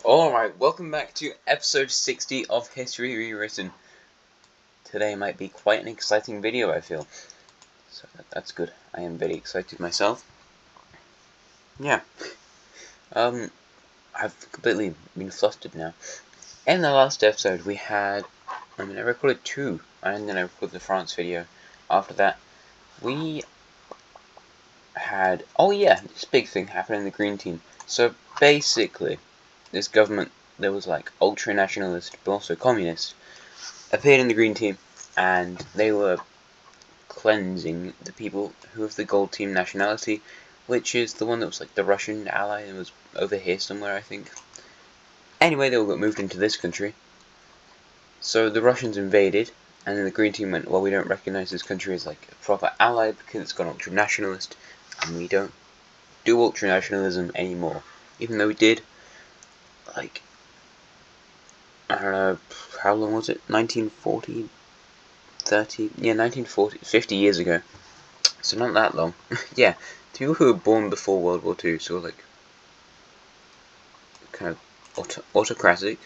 Alright, welcome back to episode 60 of History Rewritten. Today might be quite an exciting video, I feel. So that's good. I am very excited myself. Yeah. I've completely been flustered now. In the last episode we had, I recorded two, and then I recorded the France video. After that, we had, this big thing happened in the Green Team. So basically, this government that was like ultra-nationalist but also communist appeared in the Green Team, and they were cleansing the people who have the Gold Team nationality, which is the one that was like the Russian ally and was over here somewhere, I think. Anyway, they all got moved into this country. So the Russians invaded, and then the Green Team went, well, we don't recognize this country as like a proper ally because it's gone ultra-nationalist, and we don't do ultra-nationalism anymore. Even though we did, like, I don't know, how long was it? 1940? 30? Yeah, 1940, 50 years ago. So not that long. Yeah, people who were born before World War II, so like, kind of autocratic,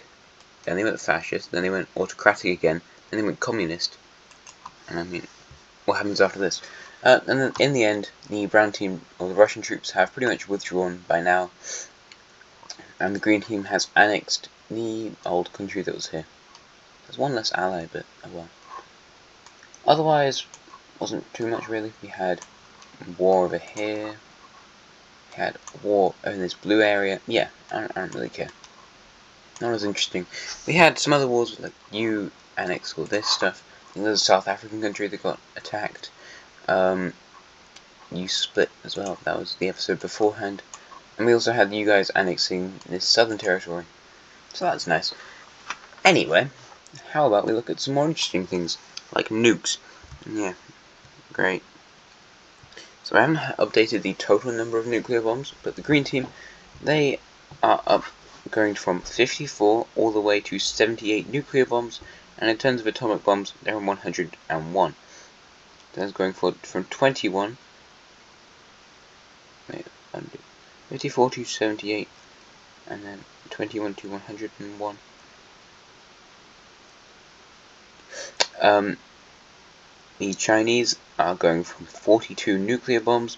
then they went fascist, then they went autocratic again, then they went communist. And I mean, what happens after this? And then in the end, the Brown Team, or the Russian troops, have pretty much withdrawn by now, and the Green Team has annexed the old country that was here. There's one less ally, but oh well. Otherwise, wasn't too much really. We had war over here. We had war in this blue area. Yeah, I don't really care. Not as interesting. We had some other wars, like you annex all this stuff. I think there's a South African country that got attacked. You split as well. That was the episode beforehand. And we also had you guys annexing this southern territory. So that's nice. Anyway, how about we look at some more interesting things, like nukes. Yeah, great. So I haven't updated the total number of nuclear bombs, but the Green Team, they are up, going from 54 all the way to 78 nuclear bombs, and in terms of atomic bombs, they're on 101. That's going from 21, 54 to 78, and then 21 to 101. The Chinese are going from 42 nuclear bombs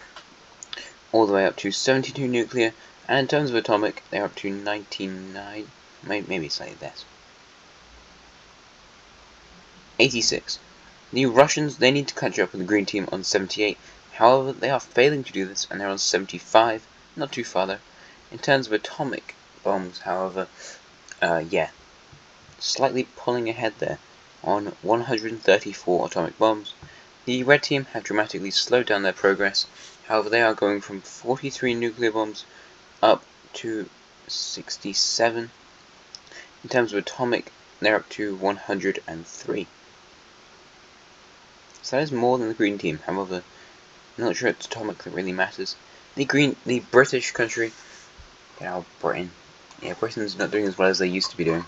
all the way up to 72 nuclear, and in terms of atomic, they're up to 99, maybe slightly less. 86. The Russians, they need to catch up with the Green Team on 78, however, they are failing to do this, and they're on 75, not too far though. In terms of atomic bombs, however, yeah, slightly pulling ahead there on 134 atomic bombs. The Red Team have dramatically slowed down their progress, however they are going from 43 nuclear bombs up to 67. In terms of atomic, they're up to 103. So that is more than the Green Team, however, I'm not sure it's atomic that really matters. The British country, Britain. Yeah, Britain's not doing as well as they used to be doing,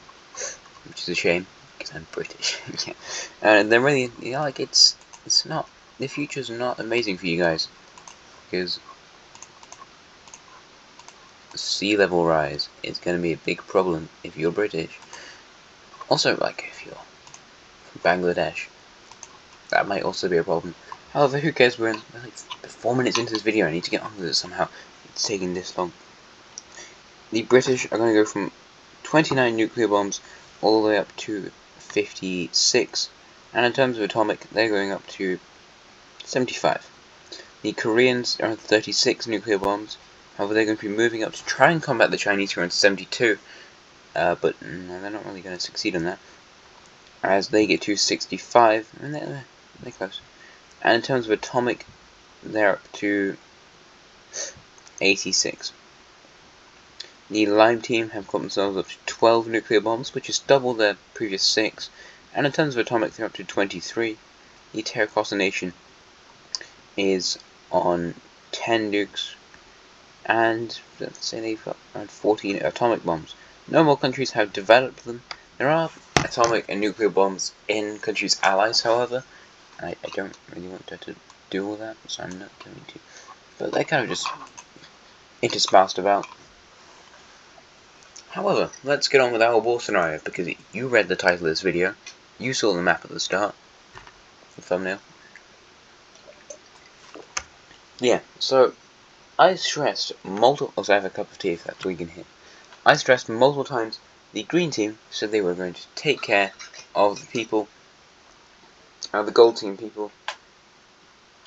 which is a shame, because I'm British. Yeah. And they're really, it's not, the future's not amazing for you guys, because sea level rise is going to be a big problem if you're British. Also, like, if you're from Bangladesh, that might also be a problem. However, who cares, we're like 4 minutes into this video, I need to get on with it somehow. It's taking this long. The British are going to go from 29 nuclear bombs all the way up to 56, and in terms of atomic, they're going up to 75. The Koreans are on 36 nuclear bombs, however they're going to be moving up to try and combat the Chinese who are on 72, but no, they're not really going to succeed on that, as they get to 65, and they're close. And in terms of atomic, they're up to 86. The Lime Team have got themselves up to 12 nuclear bombs, which is double their previous 6, and in terms of atomic, they're up to 23. The Terracotta Nation is on 10 nukes, and let's say they've got around 14 atomic bombs. No more countries have developed them. There are atomic and nuclear bombs in countries' allies, however. I don't really want to do all that, so I'm not going to. But they're kind of just interspersed about. However, let's get on with our war scenario, because you read the title of this video, you saw the map at the start, the thumbnail. Yeah, so I stressed multiple. Also, I have a cup of tea if that's all you can hear. I stressed multiple times the green team said they were going to take care of the people, the gold team people,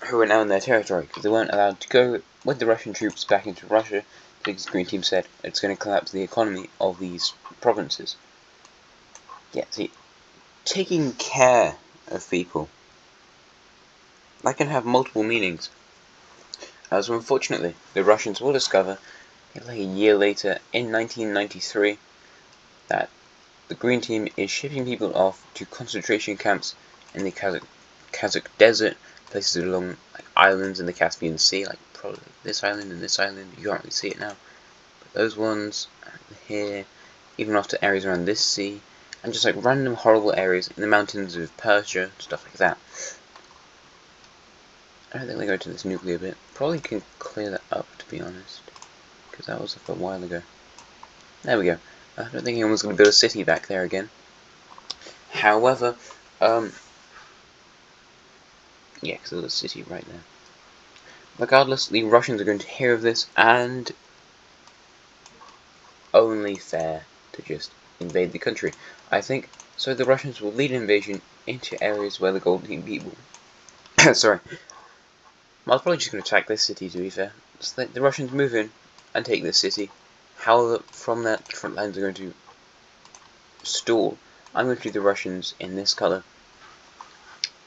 who were now in their territory, because they weren't allowed to go with the Russian troops back into Russia, because the green team said it's going to collapse the economy of these provinces. Yeah, see, taking care of people, that can have multiple meanings. So unfortunately, the Russians will discover, like a year later, in 1993, that the Green Team is shipping people off to concentration camps in the Kazakh desert, places along like islands in the Caspian Sea, like probably this island and this island. You can't really see it now, but those ones here, even off to areas around this sea, and just like random horrible areas in the mountains of Persia, stuff like that. I don't think they go to this nuclear bit. Probably can clear that up, to be honest, because that was like a while ago. There we go. I don't think anyone's going to build a city back there again. However, yeah, because there's a city right there. Regardless, the Russians are going to hear of this, and only fair to just invade the country, I think. So the Russians will lead an invasion into areas where the Gold Team people... Sorry. I was probably just going to attack this city, to be fair. So the Russians move in and take this city. However, from that, the front lines are going to stall. I'm going to do the Russians in this colour,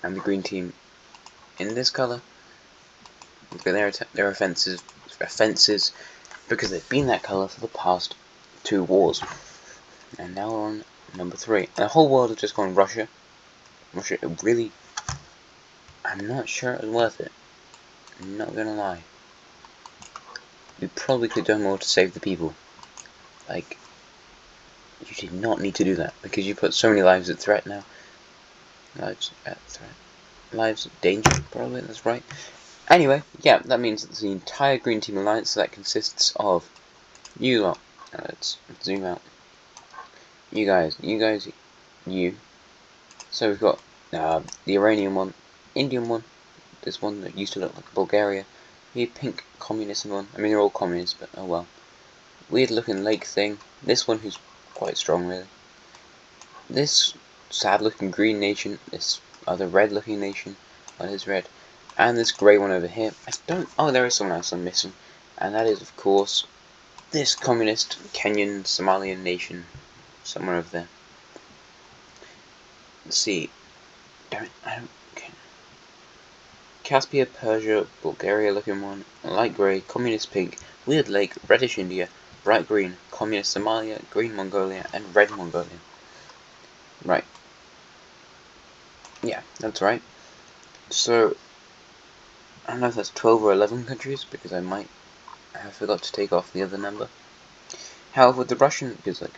and the Green Team in this colour. Their offences, because they've been that colour for the past 2 wars. And now we're on number 3. And the whole world has just gone Russia. Russia, really, I'm not sure it was worth it. I'm not gonna lie. We probably could have done more to save the people. Like, you did not need to do that, because you put so many lives at threat now. Lives at threat. Lives at danger, probably, that's right. Anyway, yeah, that means that the entire Green Team Alliance that consists of you lot. Let's zoom out. You guys, you. So we've got the Iranian one, Indian one, this one that used to look like Bulgaria, the pink communist one. I mean, they're all communists, but oh well. Weird looking lake thing. This one who's quite strong, really. This sad looking green nation. This other red looking nation. That is red. And this grey one over here. Oh, there is someone else I'm missing. And that is, of course, this communist Kenyan Somalian nation. Somewhere over there. Let's see. Okay. Caspia, Persia, Bulgaria looking one. Light grey, communist pink, weird lake, reddish India, bright green, communist Somalia, green Mongolia, and red Mongolia. Right. Yeah, that's right. So, I don't know if that's 12 or 11 countries, because I might have forgot to take off the other number. However, the Russian, because like,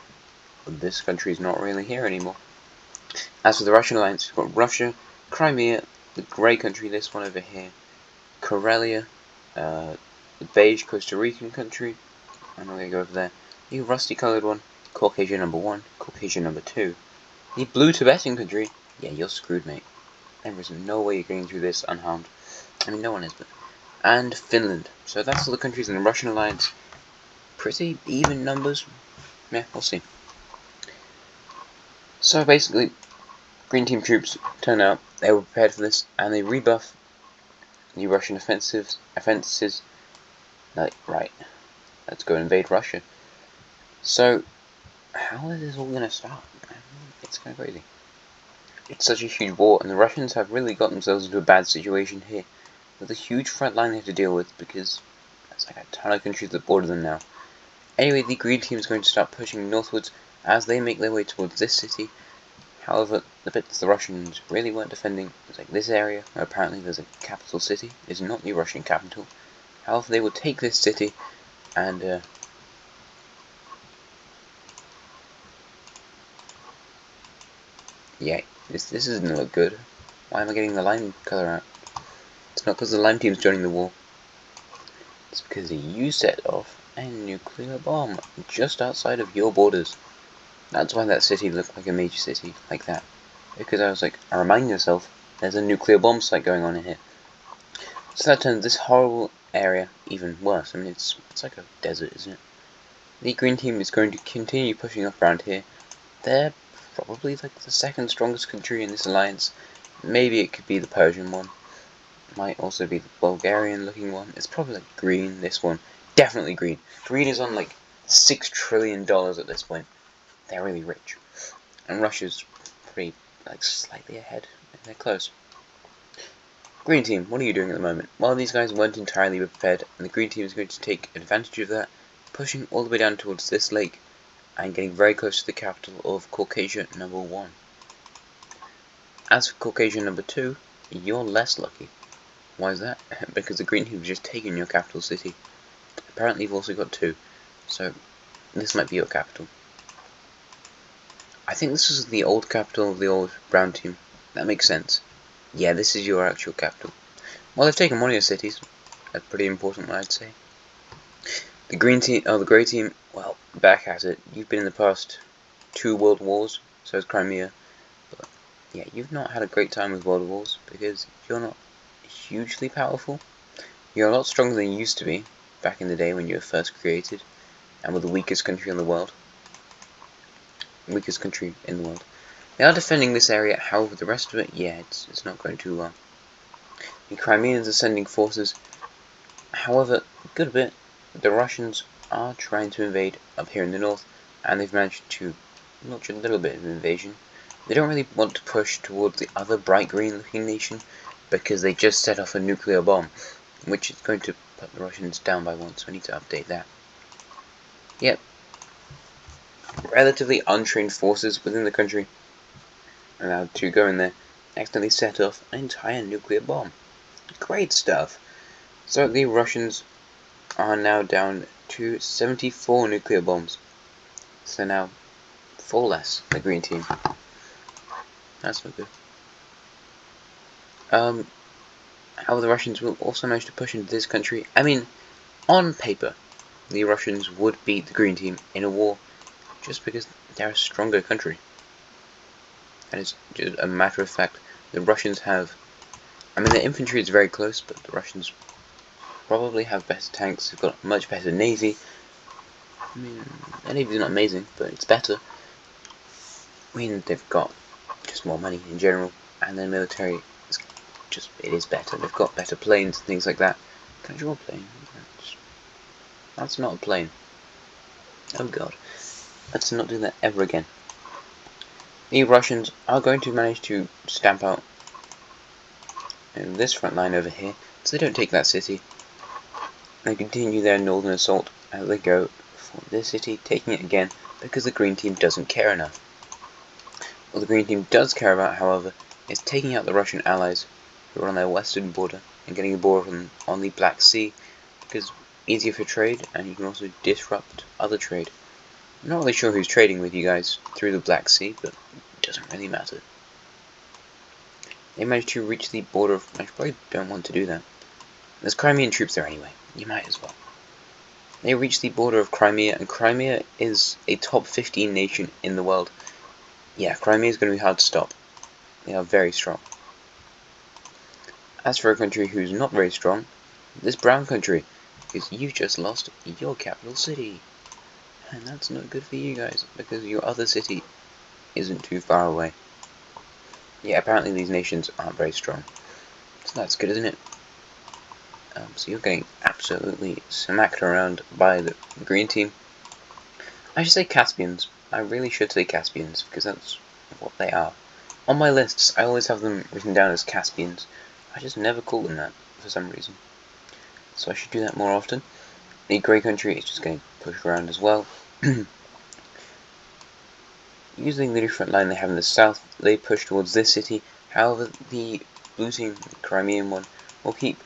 this country is not really here anymore. As for the Russian alliance, we've got Russia, Crimea, the grey country, this one over here, Karelia, the beige Costa Rican country, I'm going to go over there, the rusty coloured one, Caucasian number 1, Caucasian number 2, the blue Tibetan country, yeah, you're screwed, mate. There is no way you're getting through this unharmed. I mean, no one is, but... And Finland. So that's all the countries in the Russian alliance. Pretty even numbers. Yeah, we'll see. So basically, Green Team troops turn out, they were prepared for this, and they rebuff the Russian offenses. Like, right, let's go invade Russia. So, how is this all going to start? It's kind of crazy. It's such a huge war, and the Russians have really got themselves into a bad situation here, with a huge front line they have to deal with, because there's like a ton of countries that border them now. Anyway, the Green Team is going to start pushing northwards as they make their way towards this city. However, the bits the Russians really weren't defending was like this area, where apparently there's a capital city. It's not the Russian capital. However, they will take this city, and yeah, this doesn't look good. Why am I getting the lime colour out? It's not because the Lime Team's joining the war. It's because you set off a nuclear bomb just outside of your borders. That's why that city looked like a major city, like that. Because I was like, I remind myself, there's a nuclear bomb site going on in here. So that turns this horrible area even worse. I mean, it's like a desert, isn't it? The green team is going to continue pushing up around here. They're probably like the second strongest country in this alliance. Maybe it could be the Persian one. Might also be the Bulgarian looking one. It's probably like green, this one. Definitely green. Green is on like $6 trillion at this point. They're really rich. And Russia's pretty, like, slightly ahead. They're close. Green team, what are you doing at the moment? Well, these guys weren't entirely prepared, and the green team is going to take advantage of that, pushing all the way down towards this lake, and getting very close to the capital of Caucasia number 1. As for Caucasia number 2, you're less lucky. Why is that? Because the green team has just taken your capital city. Apparently you've also got 2, so this might be your capital. I think this is the old capital of the old brown team. That makes sense. Yeah, this is your actual capital. Well, they've taken one of your cities. That's pretty important, I'd say. The green team, the grey team, well, back at it. You've been in the past 2 world wars, so is Crimea. But yeah, you've not had a great time with world wars because you're not hugely powerful. You're a lot stronger than you used to be back in the day when you were first created, and were the weakest country in the world. Weakest country in the world. They are defending this area, however the rest of it, yeah, it's not going too well. The Crimeans are sending forces, however, a good bit, the Russians are trying to invade up here in the north, and they've managed to launch a little bit of invasion. They don't really want to push towards the other bright green looking nation, because they just set off a nuclear bomb, which is going to put the Russians down by 1, so I need to update that. Yep. Relatively untrained forces within the country allowed to go in there, accidentally set off an entire nuclear bomb. Great stuff. So the Russians are now down to 74 nuclear bombs. So now 4 less, the green team. That's not good. How the Russians will also manage to push into this country. I mean, on paper, the Russians would beat the green team in a war just because they're a stronger country. And it's just a matter of fact. The Russians have, I mean, their infantry is very close, but the Russians probably have better tanks. They've got a much better navy. I mean, their navy's not amazing, but it's better. I mean, they've got just more money in general, and their military is just, it is better. They've got better planes and things like that. Can I draw a plane? That's not a plane. Oh god. Let's not do that ever again. The Russians are going to manage to stamp out in this front line over here, so they don't take that city. They continue their northern assault as they go for this city, taking it again because the green team doesn't care enough. What the green team does care about, however, is taking out the Russian allies who are on their western border and getting a border on the Black Sea, because easier for trade and you can also disrupt other trade. I'm not really sure who's trading with you guys through the Black Sea, but it doesn't really matter. They managed to reach the border of, I probably don't want to do that. There's Crimean troops there anyway, you might as well. They reached the border of Crimea, and Crimea is a top 15 nation in the world. Yeah, Crimea is going to be hard to stop. They are very strong. As for a country who's not very strong, this brown country, because you just lost your capital city. And that's not good for you guys, because your other city isn't too far away. Yeah, apparently these nations aren't very strong. So that's good, isn't it? So you're getting absolutely smacked around by the green team. I should say Caspians. I really should say Caspians, because that's what they are. On my lists, I always have them written down as Caspians. I just never call them that, for some reason. So I should do that more often. The grey country is just getting pushed around as well. Using the different line they have in the south, they push towards this city. However, the blue team, the Crimean one, will keep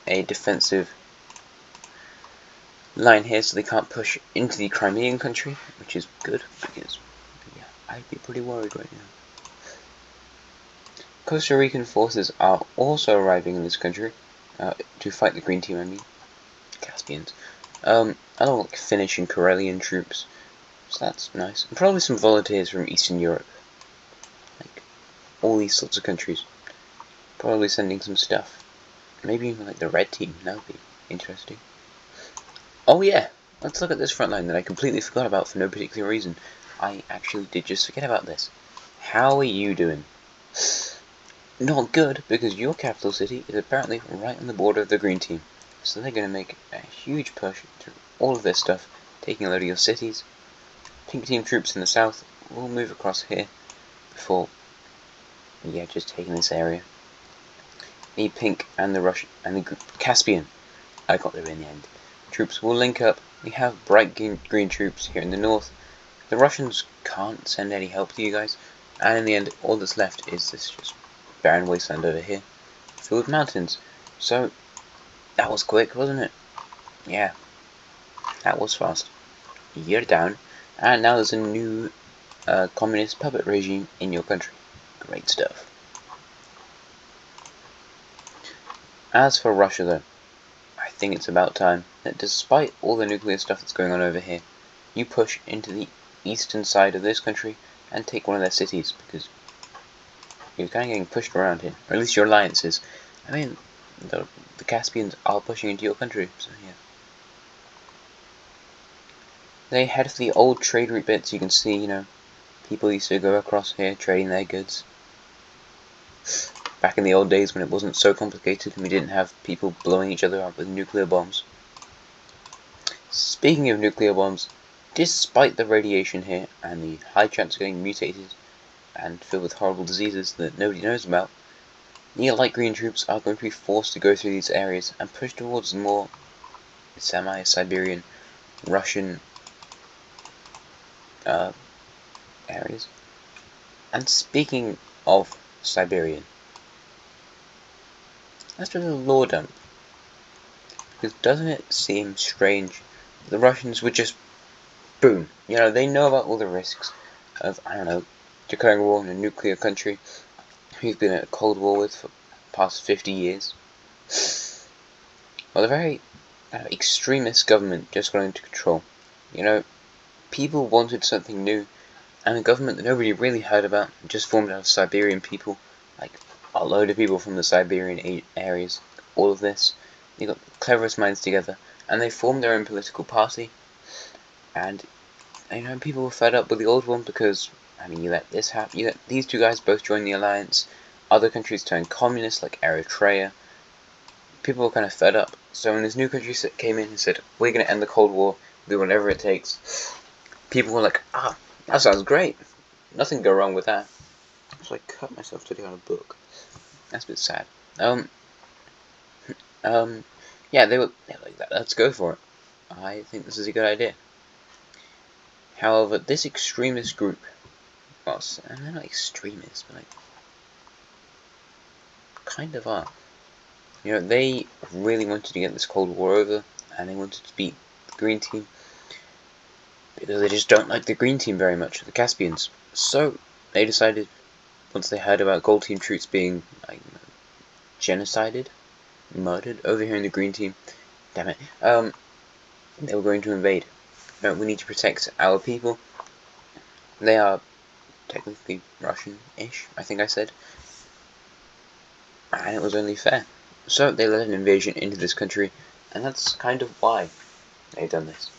a defensive line here so they can't push into the Crimean country, which is good, because yeah, I'd be pretty worried right now. Costa Rican forces are also arriving in this country to fight the green team, I mean, Caspians. I don't like Finnish and Karelian troops, so that's nice. And probably some volunteers from Eastern Europe, like all these sorts of countries. Probably sending some stuff. Maybe even like the red team. That would be interesting. Oh yeah, let's look at this front line that I completely forgot about for no particular reason. I actually did just forget about this. How are you doing? Not good, because your capital city is apparently right on the border of the green team. So they're going to make a huge push through all of their stuff, taking a load of your cities. Pink team troops in the south will move across here before, yeah, just taking this area. The pink and the Russian and the Caspian, I got there in the end. Troops will link up. We have bright green troops here in the north. The Russians can't send any help to you guys, and in the end, all that's left is this just barren wasteland over here, filled with mountains. So that was quick, wasn't it? Yeah, that was fast. You're down, and now there's a new communist puppet regime in your country. Great stuff. As for Russia, though, I think it's about time that despite all the nuclear stuff that's going on over here, you push into the eastern side of this country and take one of their cities, because you're kind of getting pushed around here, or at least your alliance is. I mean, the Caspians are pushing into your country, so yeah. They head for the old trade route bits. You can see, you know, people used to go across here trading their goods. Back in the old days when it wasn't so complicated and we didn't have people blowing each other up with nuclear bombs. Speaking of nuclear bombs, despite the radiation here and the high chance of getting mutated and filled with horrible diseases that nobody knows about, the light green troops are going to be forced to go through these areas and push towards more semi-Siberian Russian areas. And speaking of Siberian, let's do a little lore dump. Because doesn't it seem strange that the Russians would just boom, you know, they know about all the risks of, I don't know, declaring war in a nuclear country who's been at a Cold War with for the past 50 years. Well, a very extremist government just got into control. You know, people wanted something new, and a government that nobody really heard about, just formed out of Siberian people, like a load of people from the Siberian areas, all of this. They got the cleverest minds together, and they formed their own political party. And, you know, people were fed up with the old one because, I mean, you let this happen, you let these two guys both join the alliance, other countries turned communist, like Eritrea. People were kind of fed up. So when this new country came in and said, we're going to end the Cold War, do whatever it takes, people were like, ah, that sounds great. Nothing can go wrong with that. So I cut myself today on a book. That's a bit sad. Yeah, they were like that. Let's go for it. I think this is a good idea. However, this extremist group, well, and they're not extremists, but like, kind of are. You know, they really wanted to get this Cold War over, and they wanted to beat the Green Team, because they just don't like the Green Team very much, the Caspians. So, they decided, once they heard about Gold Team troops being, like, genocided, murdered over here in the Green Team, damn it, they were going to invade. No, we need to protect our people. They are technically Russian-ish, I think I said. And it was only fair. So they led an invasion into this country, and that's kind of why they've done this.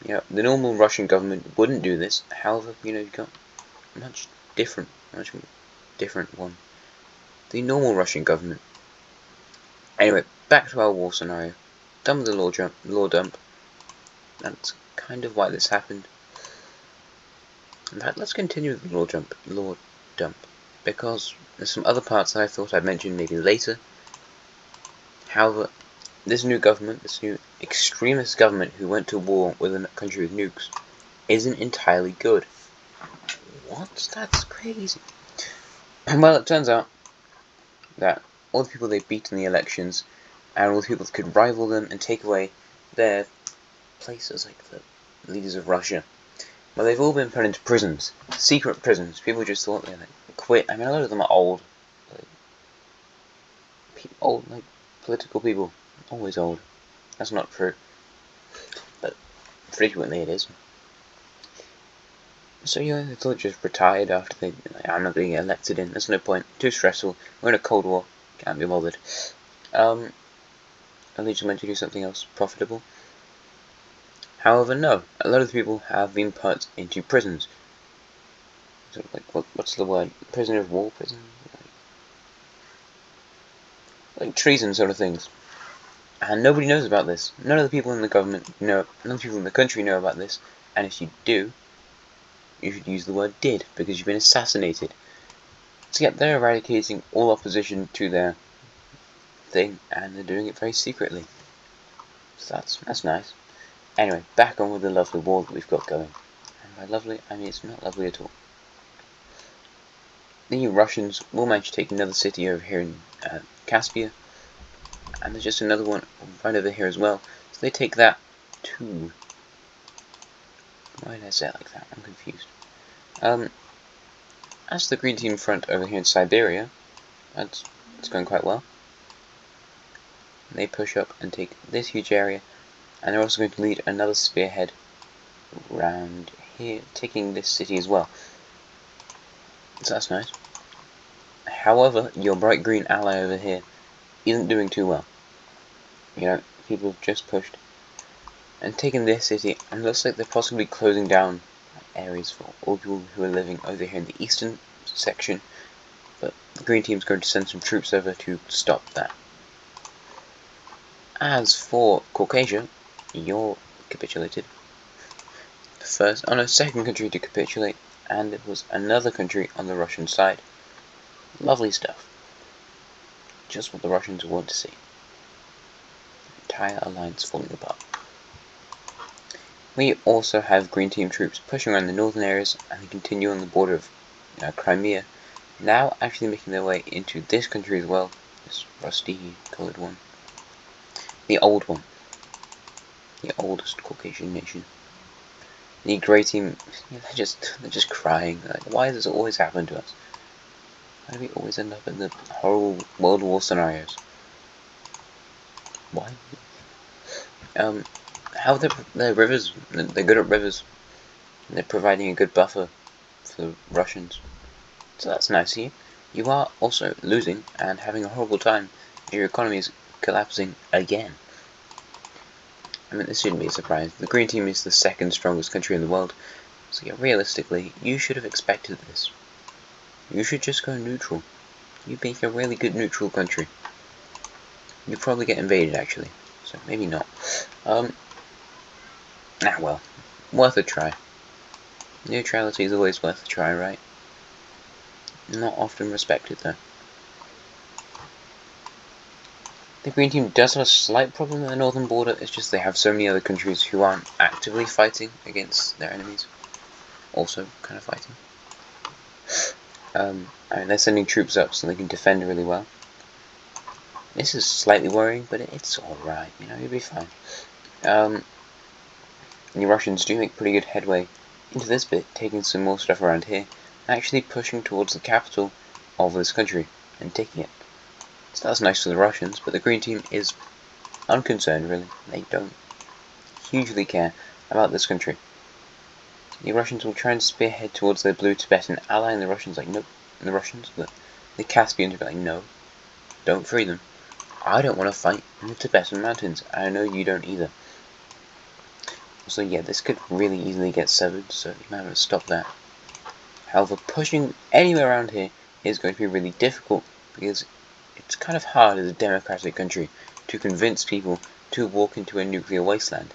You know, the normal Russian government wouldn't do this. However, you know, you've got much different one. The normal Russian government. Anyway, back to our war scenario. Done with the lore dump. That's kind of why this happened. In fact, let's continue with the lore dump, because there's some other parts that I thought I'd mention maybe later. However, this new government, this new extremist government who went to war with a country with nukes, isn't entirely good. What? That's crazy. Well, it turns out that all the people they beat in the elections, and all the people that could rival them and take away their places, like the leaders of Russia, well, they've all been put into prisons, secret prisons. People just thought they quit. I mean, a lot of them are old, like political people, always old. That's not true. but frequently it is. So yeah, they thought just retired after they. Like, I'm not going to get elected in. There's no point. Too stressful. We're in a Cold War. Can't be bothered. At least meant to do something else profitable. However, no. A lot of the people have been put into prisons. Sort of like what's the word? Prisoner of war, prison. Like treason sort of things. And nobody knows about this. None of the people in the government know. None of the people in the country know about this. And if you do, you should use the word did, because you've been assassinated. So yeah, they're eradicating all opposition to their thing, and they're doing it very secretly. So that's nice. Anyway, back on with the lovely war that we've got going. And by lovely, I mean it's not lovely at all. The Russians will manage to take another city over here in Caspia, and there's just another one right over here as well. So they take that too. Why did I say it like that? I'm confused. As the green team front over here in Siberia, it's going quite well. They push up and take this huge area, and they're also going to lead another spearhead around here, taking this city as well. So that's nice. However, your bright green ally over here isn't doing too well. You know, people have just pushed and taken this city, and it looks like they're possibly closing down areas for all people who are living over here in the eastern section, but the green team's going to send some troops over to stop that. As for Caucasia, you're capitulated. Second country to capitulate, and it was another country on the Russian side. Lovely stuff. Just what the Russians want to see. The entire alliance falling apart. We also have green team troops pushing around the northern areas, and they continue on the border of Crimea, now actually making their way into this country as well, this rusty coloured one. The old one. The oldest Caucasian nation. The grey team, they're just crying. Like, why does this always happen to us? Why do we always end up in the horrible World War scenarios? Why? How are their rivers? They're good at rivers. They're providing a good buffer for the Russians. So that's nice of you. You are also losing and having a horrible time. Your economy is collapsing again. I mean, this shouldn't be a surprise. The green team is the second strongest country in the world. So yeah, realistically, you should have expected this. You should just go neutral. You make a really good neutral country. You probably get invaded, actually. So maybe not. Well. Worth a try. Neutrality is always worth a try, right? Not often respected, though. The green team does have a slight problem at the northern border. It's just they have so many other countries who aren't actively fighting against their enemies. Also kind of fighting. I mean, they're sending troops up so they can defend really well. This is slightly worrying, but it's alright, you know, you'll be fine. The Russians do make pretty good headway into this bit, taking some more stuff around here, and actually pushing towards the capital of this country, and taking it. So that's nice for the Russians, but the green team is unconcerned, really. They don't hugely care about this country. The Russians will try and spearhead towards their blue Tibetan ally, and the Russians like, nope. And the Caspians will be like, no, don't free them. I don't want to fight in the Tibetan mountains. I know you don't either. So yeah, this could really easily get severed, so you might want to stop that. However, pushing anywhere around here is going to be really difficult, because it's kind of hard as a democratic country to convince people to walk into a nuclear wasteland.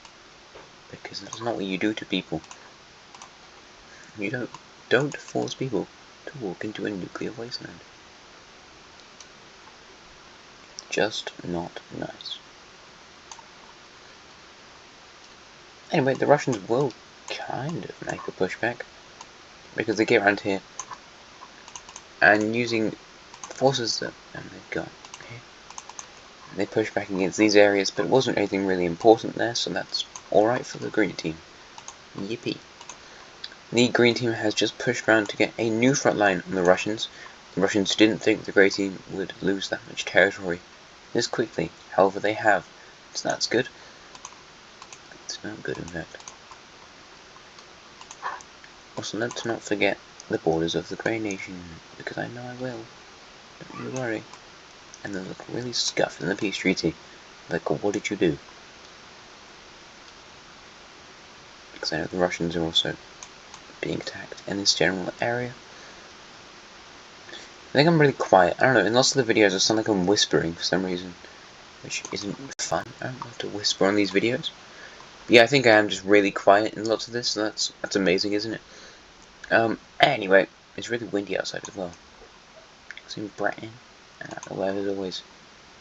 Because that's not what you do to people. You don't force people to walk into a nuclear wasteland. Just not nice. Anyway, the Russians will kind of make a pushback, because they get around here and using forces that they've got here, they push back against these areas, but it wasn't anything really important there, so that's alright for the green team. Yippee. The green team has just pushed around to get a new front line on the Russians. The Russians didn't think the grey team would lose that much territory this quickly, however they have, so that's good. It's not good, in fact. Also, let's not forget the borders of the Grey Nation, because I know I will. Don't you worry. And they look really scuffed in the peace treaty. Like, what did you do? Because I know the Russians are also being attacked in this general area. I think I'm really quiet. I don't know, in lots of the videos I sound like I'm whispering for some reason, which isn't fun. I don't love to whisper on these videos. But yeah, I think I am just really quiet in lots of this, so that's amazing, isn't it? Anyway, it's really windy outside as well. It's in Britain. The weather's always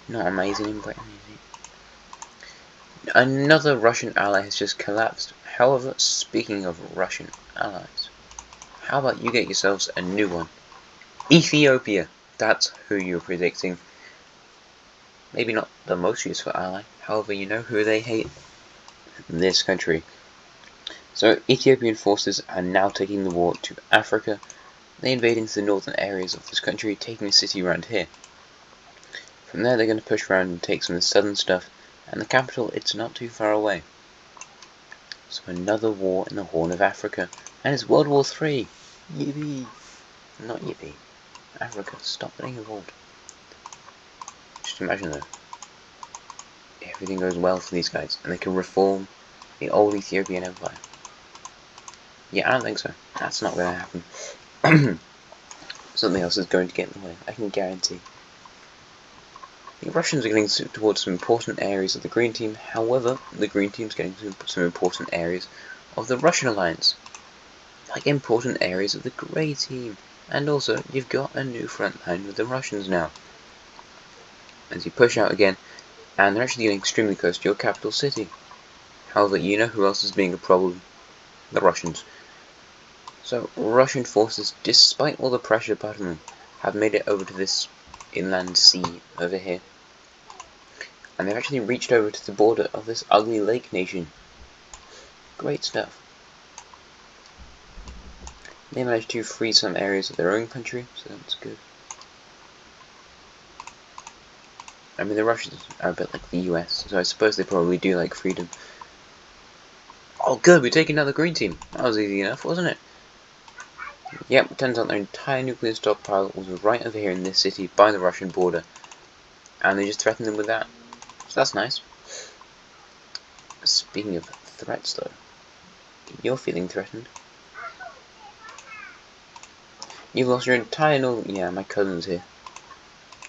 not amazing in Britain, is it? Another Russian ally has just collapsed. However, speaking of Russian allies, how about you get yourselves a new one? Ethiopia! That's who you're predicting. Maybe not the most useful ally, however, you know who they hate? This country. So, Ethiopian forces are now taking the war to Africa. They invade into the northern areas of this country, taking a city around here. From there, they're going to push around and take some of the southern stuff, and the capital, it's not too far away. So, another war in the Horn of Africa, and it's World War 3. Yippee! Not yippee. Africa, stop getting involved. Just imagine though, everything goes well for these guys, and they can reform the old Ethiopian Empire. Yeah, I don't think so. That's not going to happen. Something else is going to get in the way, I can guarantee. The Russians are getting towards some important areas of the Green Team, however, the Green Team's getting to some important areas of the Russian alliance. Like important areas of the Grey Team. And also, you've got a new front line with the Russians now. As you push out again, and they're actually getting extremely close to your capital city. However, you know who else is being a problem? The Russians. So, Russian forces, despite all the pressure put on them, have made it over to this inland sea over here. And they've actually reached over to the border of this ugly lake nation. Great stuff. They managed to free some areas of their own country, so that's good. I mean, the Russians are a bit like the US, so I suppose they probably do like freedom. Oh good, we take another Green Team. That was easy enough, wasn't it? Yep, turns out their entire nuclear stockpile was right over here in this city by the Russian border. And they just threatened them with that. So that's nice. Speaking of threats though, you're feeling threatened. You've lost your entire northern... Yeah, my cousin's here.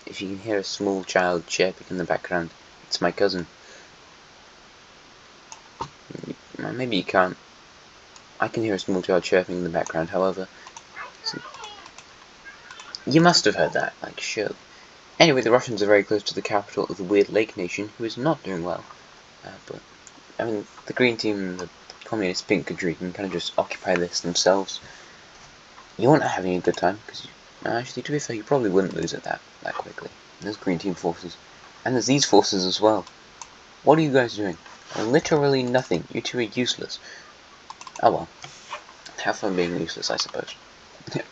If you can hear a small child chirping in the background, it's my cousin. Well, maybe you can't. I can hear a small child chirping in the background, however. So you must have heard that, like, sure. Anyway, the Russians are very close to the capital of the weird lake nation, who is not doing well. But, I mean, the Green Team and the Communist Pink country can kind of just occupy this themselves. You aren't having a good time, because actually, to be fair, you probably wouldn't lose it that quickly. There's Green Team forces. And there's these forces as well. What are you guys doing? Literally nothing. You two are useless. Oh well. Have fun being useless, I suppose.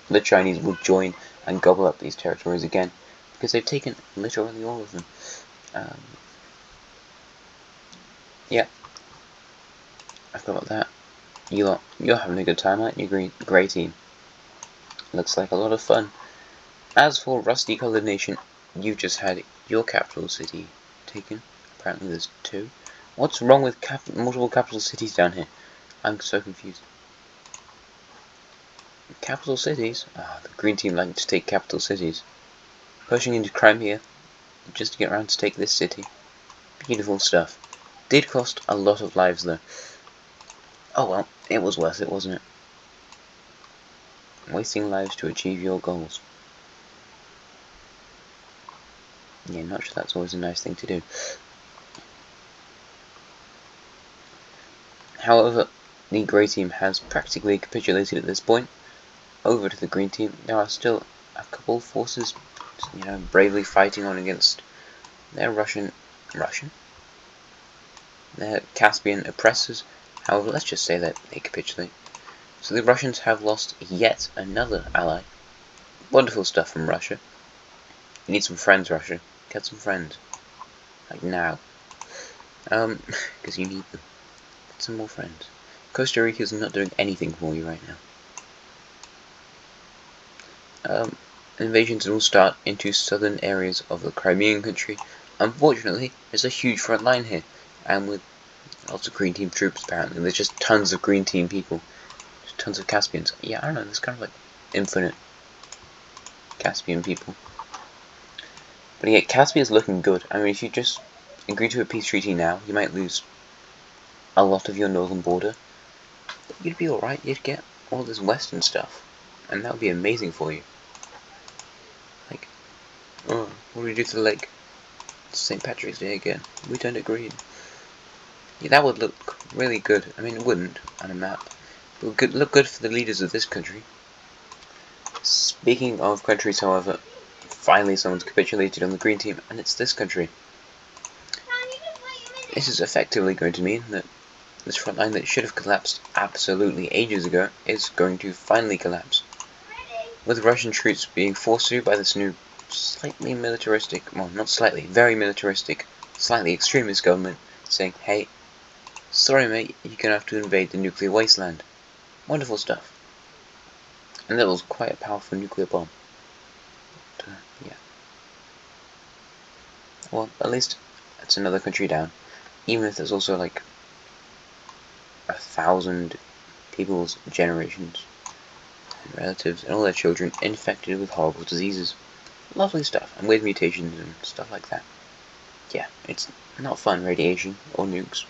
The Chinese will join and gobble up these territories again, because they've taken literally all of them. Yeah. I forgot about that. You're having a good time, aren't you, Grey Team? Looks like a lot of fun. As for Rusty Colored Nation, you've just had your capital city taken. Apparently there's two. What's wrong with multiple capital cities down here? I'm so confused. Capital cities? Ah, the Green Team like to take capital cities. Pushing into Crimea, just to get around to take this city. Beautiful stuff. Did cost a lot of lives though. Oh well, it was worth it, wasn't it? Wasting lives to achieve your goals. Yeah, not sure that's always a nice thing to do. However, the Grey Team has practically capitulated at this point. Over to the Green Team, there are still a couple of forces, bravely fighting on against their their Caspian oppressors. However, let's just say that they capitulate. So the Russians have lost yet another ally. Wonderful stuff from Russia. You need some friends, Russia. Get some friends. Like now. Because you need them. some more friends. Costa Rica's not doing anything for you right now. Invasions will start into southern areas of the Crimean country. Unfortunately, there's a huge front line here, and with lots of green team troops apparently. There's just tons of green team people. Just tons of Caspians. Yeah, I don't know, there's kind of like infinite Caspian people. But yeah, Caspia's looking good. I mean, if you just agree to a peace treaty now, you might lose a lot of your northern border. But you'd be alright, you'd get all this western stuff. And that would be amazing for you. Like, oh, what do we do to the lake? It's St. Patrick's Day again. We turned it green. Yeah, that would look really good. I mean, it wouldn't on a map. But it would look good for the leaders of this country. Speaking of countries, however, finally someone's capitulated on the green team, and it's this country. This is effectively going to mean that this front line that should have collapsed absolutely ages ago is going to finally collapse. With Russian troops being forced to by this new slightly militaristic, well, not slightly, very militaristic, slightly extremist government saying, hey, sorry mate, you're gonna have to invade the nuclear wasteland. Wonderful stuff. And that was quite a powerful nuclear bomb. But, yeah. Well, at least it's another country down. Even if there's also like 1,000 people's generations and relatives and all their children infected with horrible diseases. Lovely stuff. And with mutations and stuff like that. Yeah, it's not fun, radiation or nukes.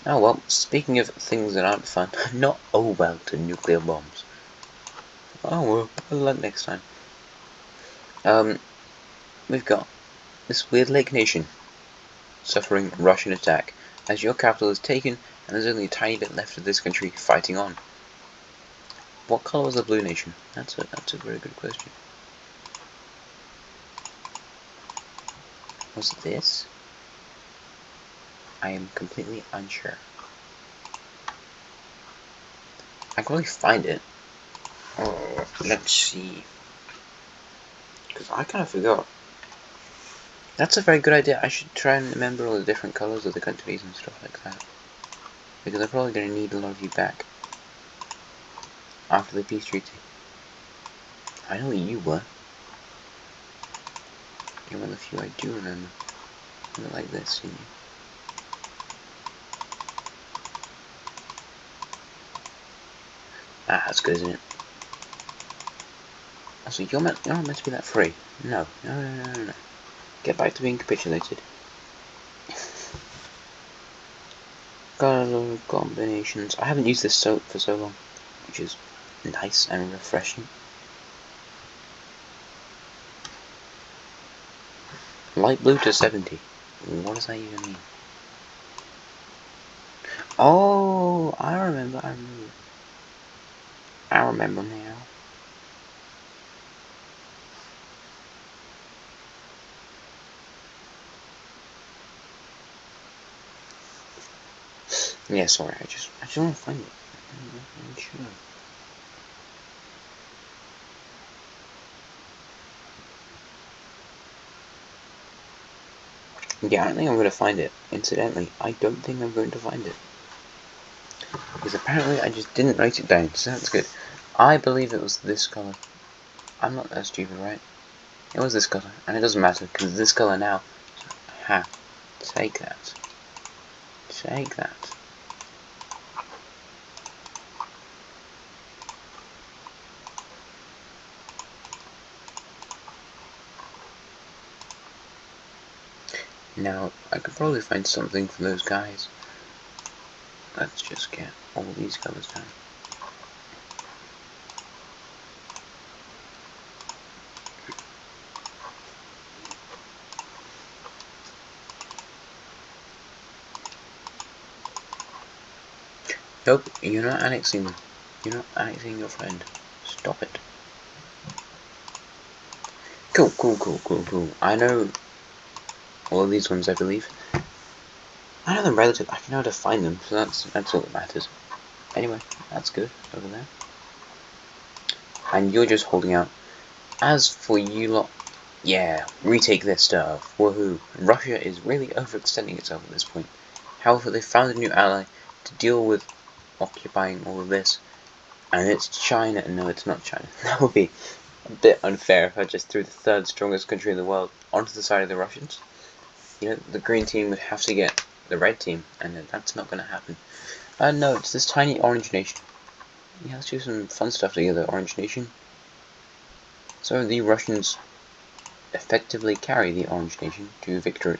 Oh well, speaking of things that aren't fun, not oh well to nuclear bombs. Oh well, good luck next time. We've got this weird lake nation suffering Russian attack as your capital is taken and there's only a tiny bit left of this country fighting on. What colour was the blue nation? That's a very good question. Was it this? I am completely unsure. I can probably find it. Oh, let's see. Because I kind of forgot. That's a very good idea. I should try and remember all the different colours of the countries and stuff like that. Because I'm probably going to need a lot of you back. After the peace treaty. I know you were. You're one of the few I do remember. You were like this, didn't you? Ah, that's good, isn't it? Also, you're not meant to be that free. No. No. Get back to being capitulated. Got a lot of combinations. I haven't used this soap for so long, which is nice and refreshing. Light blue to 70. What does that even mean? Oh, I remember now. Yeah, sorry, I just want to find it. I'm sure. Yeah, I don't think I'm going to find it. Incidentally, I don't think I'm going to find it. Because apparently I just didn't write it down, so that's good. I believe it was this colour. I'm not that stupid, right? It was this colour, and it doesn't matter, because it's this colour now. Ha. Take that. Take that. Now, I could probably find something for those guys. Let's just get all these colours down. Nope, you're not annexing them. You're not annexing your friend. Stop it. Cool. I know all of these ones, I believe. I know them relative. I know how to find them, so that's all that matters. Anyway, that's good over there. And you're just holding out. As for you lot, yeah, retake this stuff. Woohoo! Russia is really overextending itself at this point. However, they found a new ally to deal with occupying all of this, and it's China. No, it's not China. That would be a bit unfair if I just threw the third strongest country in the world onto the side of the Russians. You know, the green team would have to get the red team, and that's not going to happen. No, it's this tiny orange nation. Yeah, let's do some fun stuff together, Orange Nation. So the Russians effectively carry the Orange Nation to victory.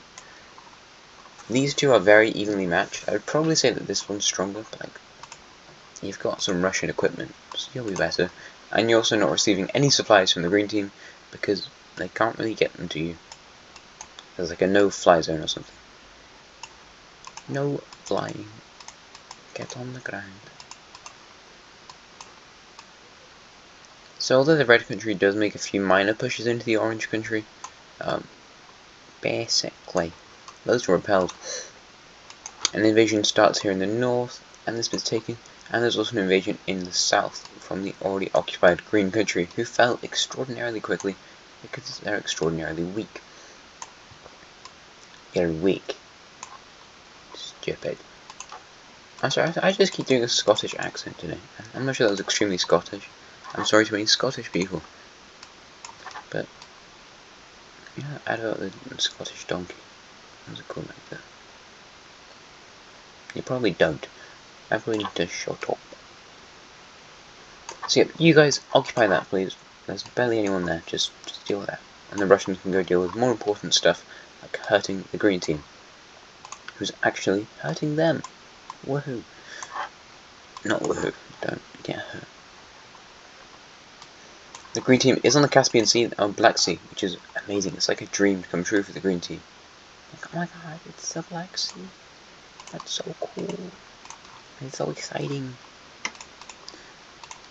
These two are very evenly matched. I would probably say that this one's stronger, but like, you've got some Russian equipment, so you'll be better. And you're also not receiving any supplies from the green team, because they can't really get them to you. There's like a no-fly zone or something. No flying. Get on the ground. So although the red country does make a few minor pushes into the orange country, basically, those are repelled. An invasion starts here in the north, and this bit's taken, and there's also an invasion in the south from the already occupied green country, who fell extraordinarily quickly because they're extraordinarily weak. You're weak. Stupid. I'm sorry, I just keep doing a Scottish accent today. I'm not sure that was extremely Scottish. I'm sorry to any Scottish people. But, yeah, I don't know the Scottish donkey. How's it called like that? You probably don't. I probably need to shut up. So, yeah, you guys occupy that, please. There's barely anyone there. Just deal with that. And the Russians can go deal with more important stuff, like hurting the green team. Who's actually hurting them. Woohoo. Not woohoo. Don't get hurt. The green team is on the Caspian Sea and Black Sea, which is amazing. It's like a dream come true for the green team. Like, oh my god, it's the Black Sea. That's so cool. It's so exciting.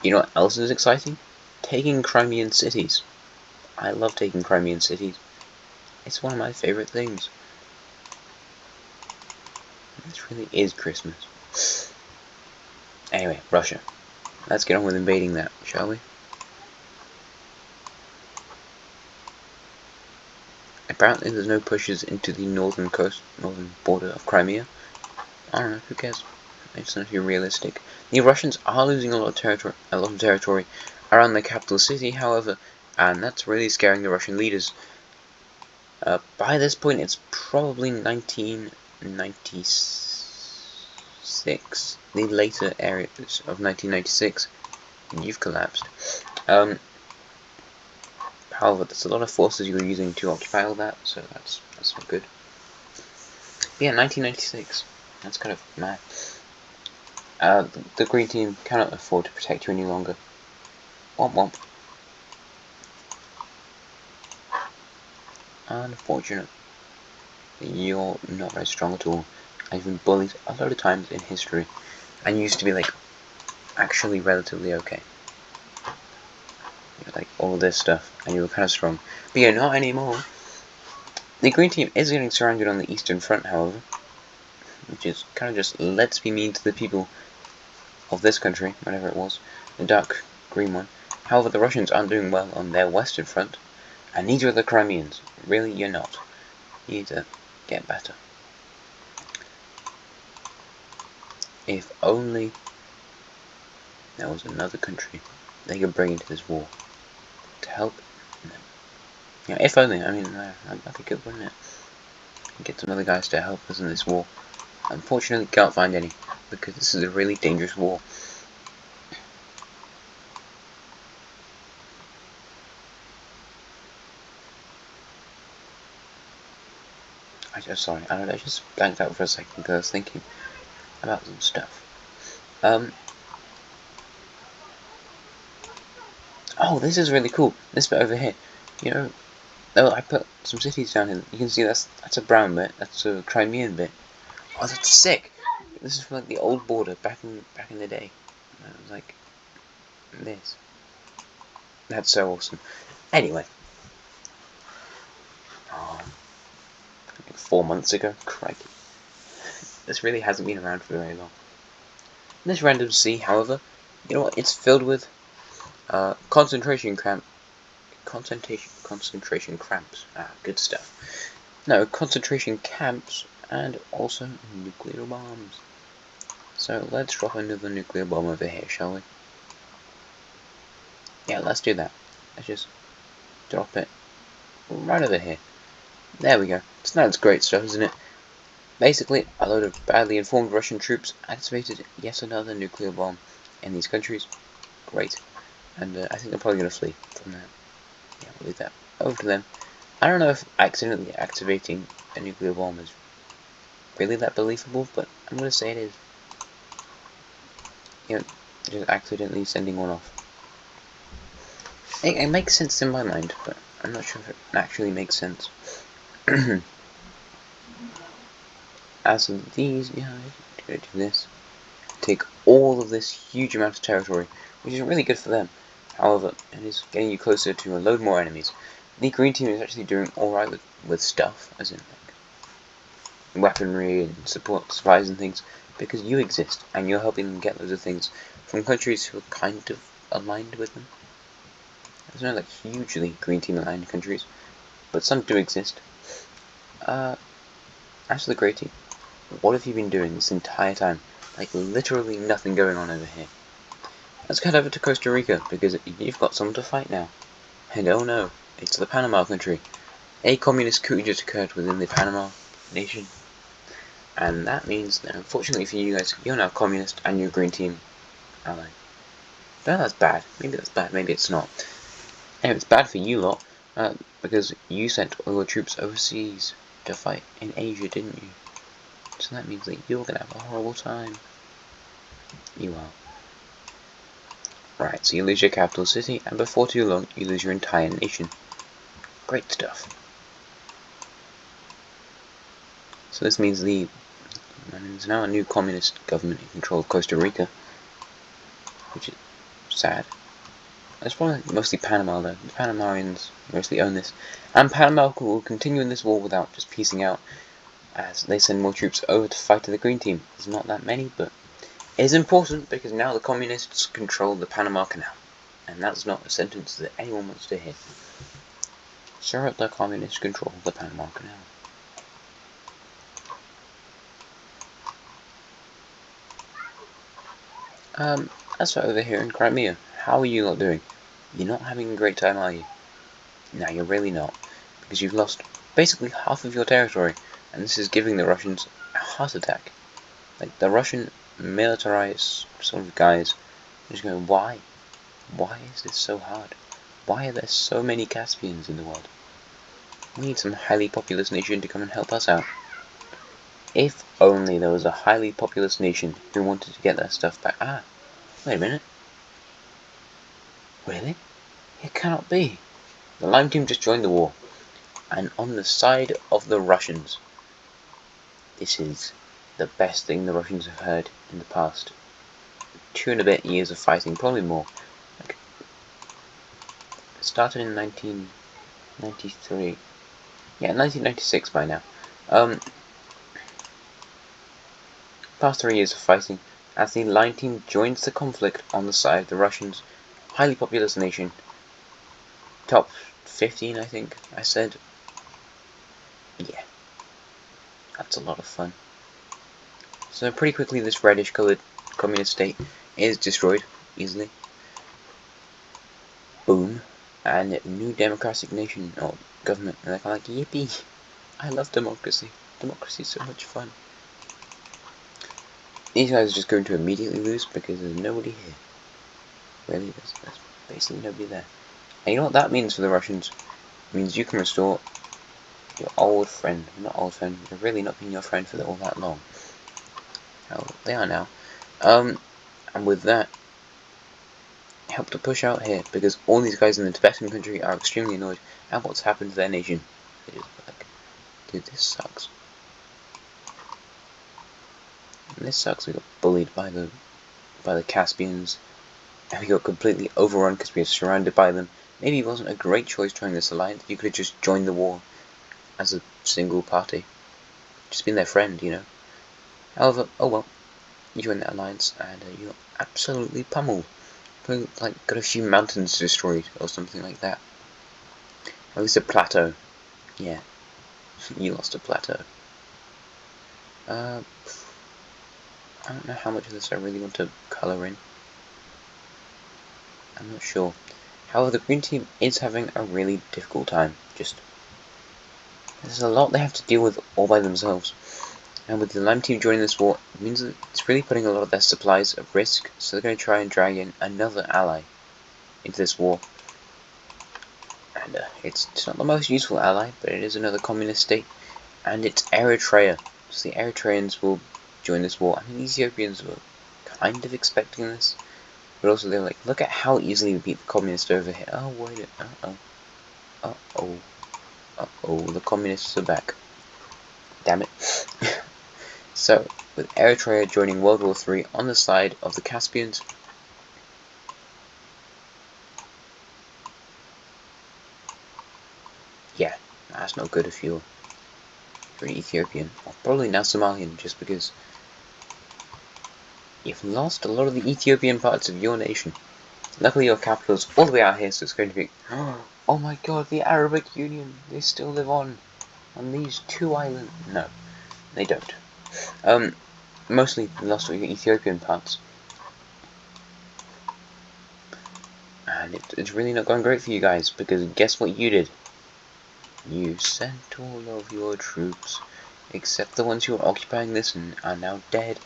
You know what else is exciting? Taking Crimean cities. I love taking Crimean cities. It's one of my favorite things. This really is Christmas. Anyway, Russia. Let's get on with invading that, shall we? Apparently there's no pushes into the northern border of Crimea. I don't know, who cares? It's not too realistic. The Russians are losing a lot of territory around the capital city, however, and that's really scaring the Russian leaders. By this point, it's probably 1996, the later areas of 1996. You've collapsed. However, there's a lot of forces you're using to occupy all that, so that's not good. But yeah, 1996. That's kind of mad. The green team cannot afford to protect you any longer. Womp womp. Unfortunate. You're not very strong at all. I've been bullied a lot of times in history, and used to be like actually relatively okay. Like all this stuff, and you were kind of strong. But yeah, not anymore. The green team is getting surrounded on the eastern front, however, which is kind of just let's be mean to the people of this country, whatever it was, the dark green one. However, the Russians aren't doing well on their western front, and neither are the Crimeans. Really, you're not. You need to get better. If only there was another country they could bring into this war to help them. Yeah, if only. I mean, that'd be good, wouldn't it? Get some other guys to help us in this war. Unfortunately, can't find any, because this is a really dangerous war. I just blanked out for a second because I was thinking about some stuff. Oh, this is really cool. This bit over here. You know, oh, I put some cities down here. You can see that's a brown bit. That's a Crimean bit. Oh, that's sick. This is from like the old border back in the day. It was like this. That's so awesome. Anyway, like 4 months ago. Crikey. This really hasn't been around for very long. This random sea, however, you know what? It's filled with concentration cramps. Good stuff. No, concentration camps and also nuclear bombs. So let's drop another nuclear bomb over here, shall we? Yeah, let's do that. Let's just drop it right over here. There we go. So that's great stuff, isn't it? Basically, a load of badly informed Russian troops activated yet another nuclear bomb in these countries. Great. And I think they're probably going to flee from that. Yeah, we'll leave that over to them. I don't know if accidentally activating a nuclear bomb is really that believable, but I'm going to say it is. You know, just accidentally sending one off. It makes sense in my mind, but I'm not sure if it actually makes sense. As of these, yeah, I'm going to do this. Take all of this huge amount of territory, which is really good for them. However, it is getting you closer to a load more enemies. The green team is actually doing alright with stuff, as in like weaponry and support supplies and things, because you exist, and you're helping them get loads of things from countries who are kind of aligned with them. There's no like hugely green team aligned countries, but some do exist. As for the grey team, what have you been doing this entire time? Like literally nothing going on over here. Let's head over to Costa Rica, because you've got someone to fight now. And oh no, it's the Panama country. A communist coup just occurred within the Panama nation. And that means that unfortunately for you guys, you're now communist and you're green team ally. No, that's bad. Maybe that's bad, maybe it's not. Anyway, it's bad for you lot, because you sent all your troops overseas to fight in Asia, didn't you? So that means that you're gonna have a horrible time. You are. Right, so you lose your capital city, and before too long, you lose your entire nation. Great stuff. So this means there's now a new communist government in control of Costa Rica, which is sad. It's probably mostly Panama though. The Panamanians mostly own this, and Panama will continue in this war without just piecing out, as they send more troops over to fight the green team. There's not that many, but it is important because now the communists control the Panama Canal, and that's not a sentence that anyone wants to hear. Sure, the communists control the Panama Canal. As for over here in Crimea, how are you lot doing? You're not having a great time, are you? No, you're really not, because you've lost basically half of your territory, and this is giving the Russians a heart attack. Like, the Russian militarized sort of guys are just going, why? Why is this so hard? Why are there so many Caspians in the world? We need some highly populous nation to come and help us out. If only there was a highly populous nation who wanted to get their stuff back. Wait a minute. Really? It cannot be. The Lime Team just joined the war, and on the side of the Russians. This is the best thing the Russians have heard in the past 2 and a bit years of fighting, probably more. Like, it started in 1993. Yeah, 1996 by now. Past 3 years of fighting, as the Line Team joins the conflict on the side of the Russians. Highly populous nation. Top 15, I think I said. Yeah. That's a lot of fun. So pretty quickly this reddish coloured communist state is destroyed, easily. Boom. And a new democratic nation, or government, and they're kind of like, yippee! I love democracy. Democracy is so much fun. These guys are just going to immediately lose because there's nobody here. Really, there's basically nobody there. And you know what that means for the Russians? It means you can restore your old friend. Not old friend, they've really not been your friend for all that long. Oh, they are now. And with that, help to push out here, because all these guys in the Tibetan country are extremely annoyed at what's happened to their nation. It is like, dude, this sucks. And this sucks. We got bullied by the Caspians, and we got completely overrun because we were surrounded by them. Maybe it wasn't a great choice joining this alliance. You could have just joined the war as a single party, just been their friend, you know. However, oh well, you joined that alliance, and you got absolutely pummeled. Like, got a few mountains destroyed, or something like that. At least a plateau. Yeah, you lost a plateau. I don't know how much of this I really want to colour in. I'm not sure. However, the green team is having a really difficult time. There's a lot they have to deal with all by themselves. And with the lime team joining this war, it means that it's really putting a lot of their supplies at risk, so they're going to try and drag in another ally into this war. And it's not the most useful ally, but it is another communist state, and it's Eritrea. So the Eritreans will join this war. I mean, the Ethiopians were kind of expecting this, but also they're like, look at how easily we beat the communists over here. Oh, wait, the communists are back. Damn it. So, with Eritrea joining World War III on the side of the Caspians, yeah, that's not good if you're Ethiopian, or probably now Somalian, just because you've lost a lot of the Ethiopian parts of your nation. Luckily your capital's all the way out here, so it's going to be, oh my god, the Arabic Union, they still live on these two islands. No, they don't. Mostly lost all your Ethiopian parts. And it's really not going great for you guys, because guess what you did? You sent all of your troops, except the ones who are occupying this and are now dead,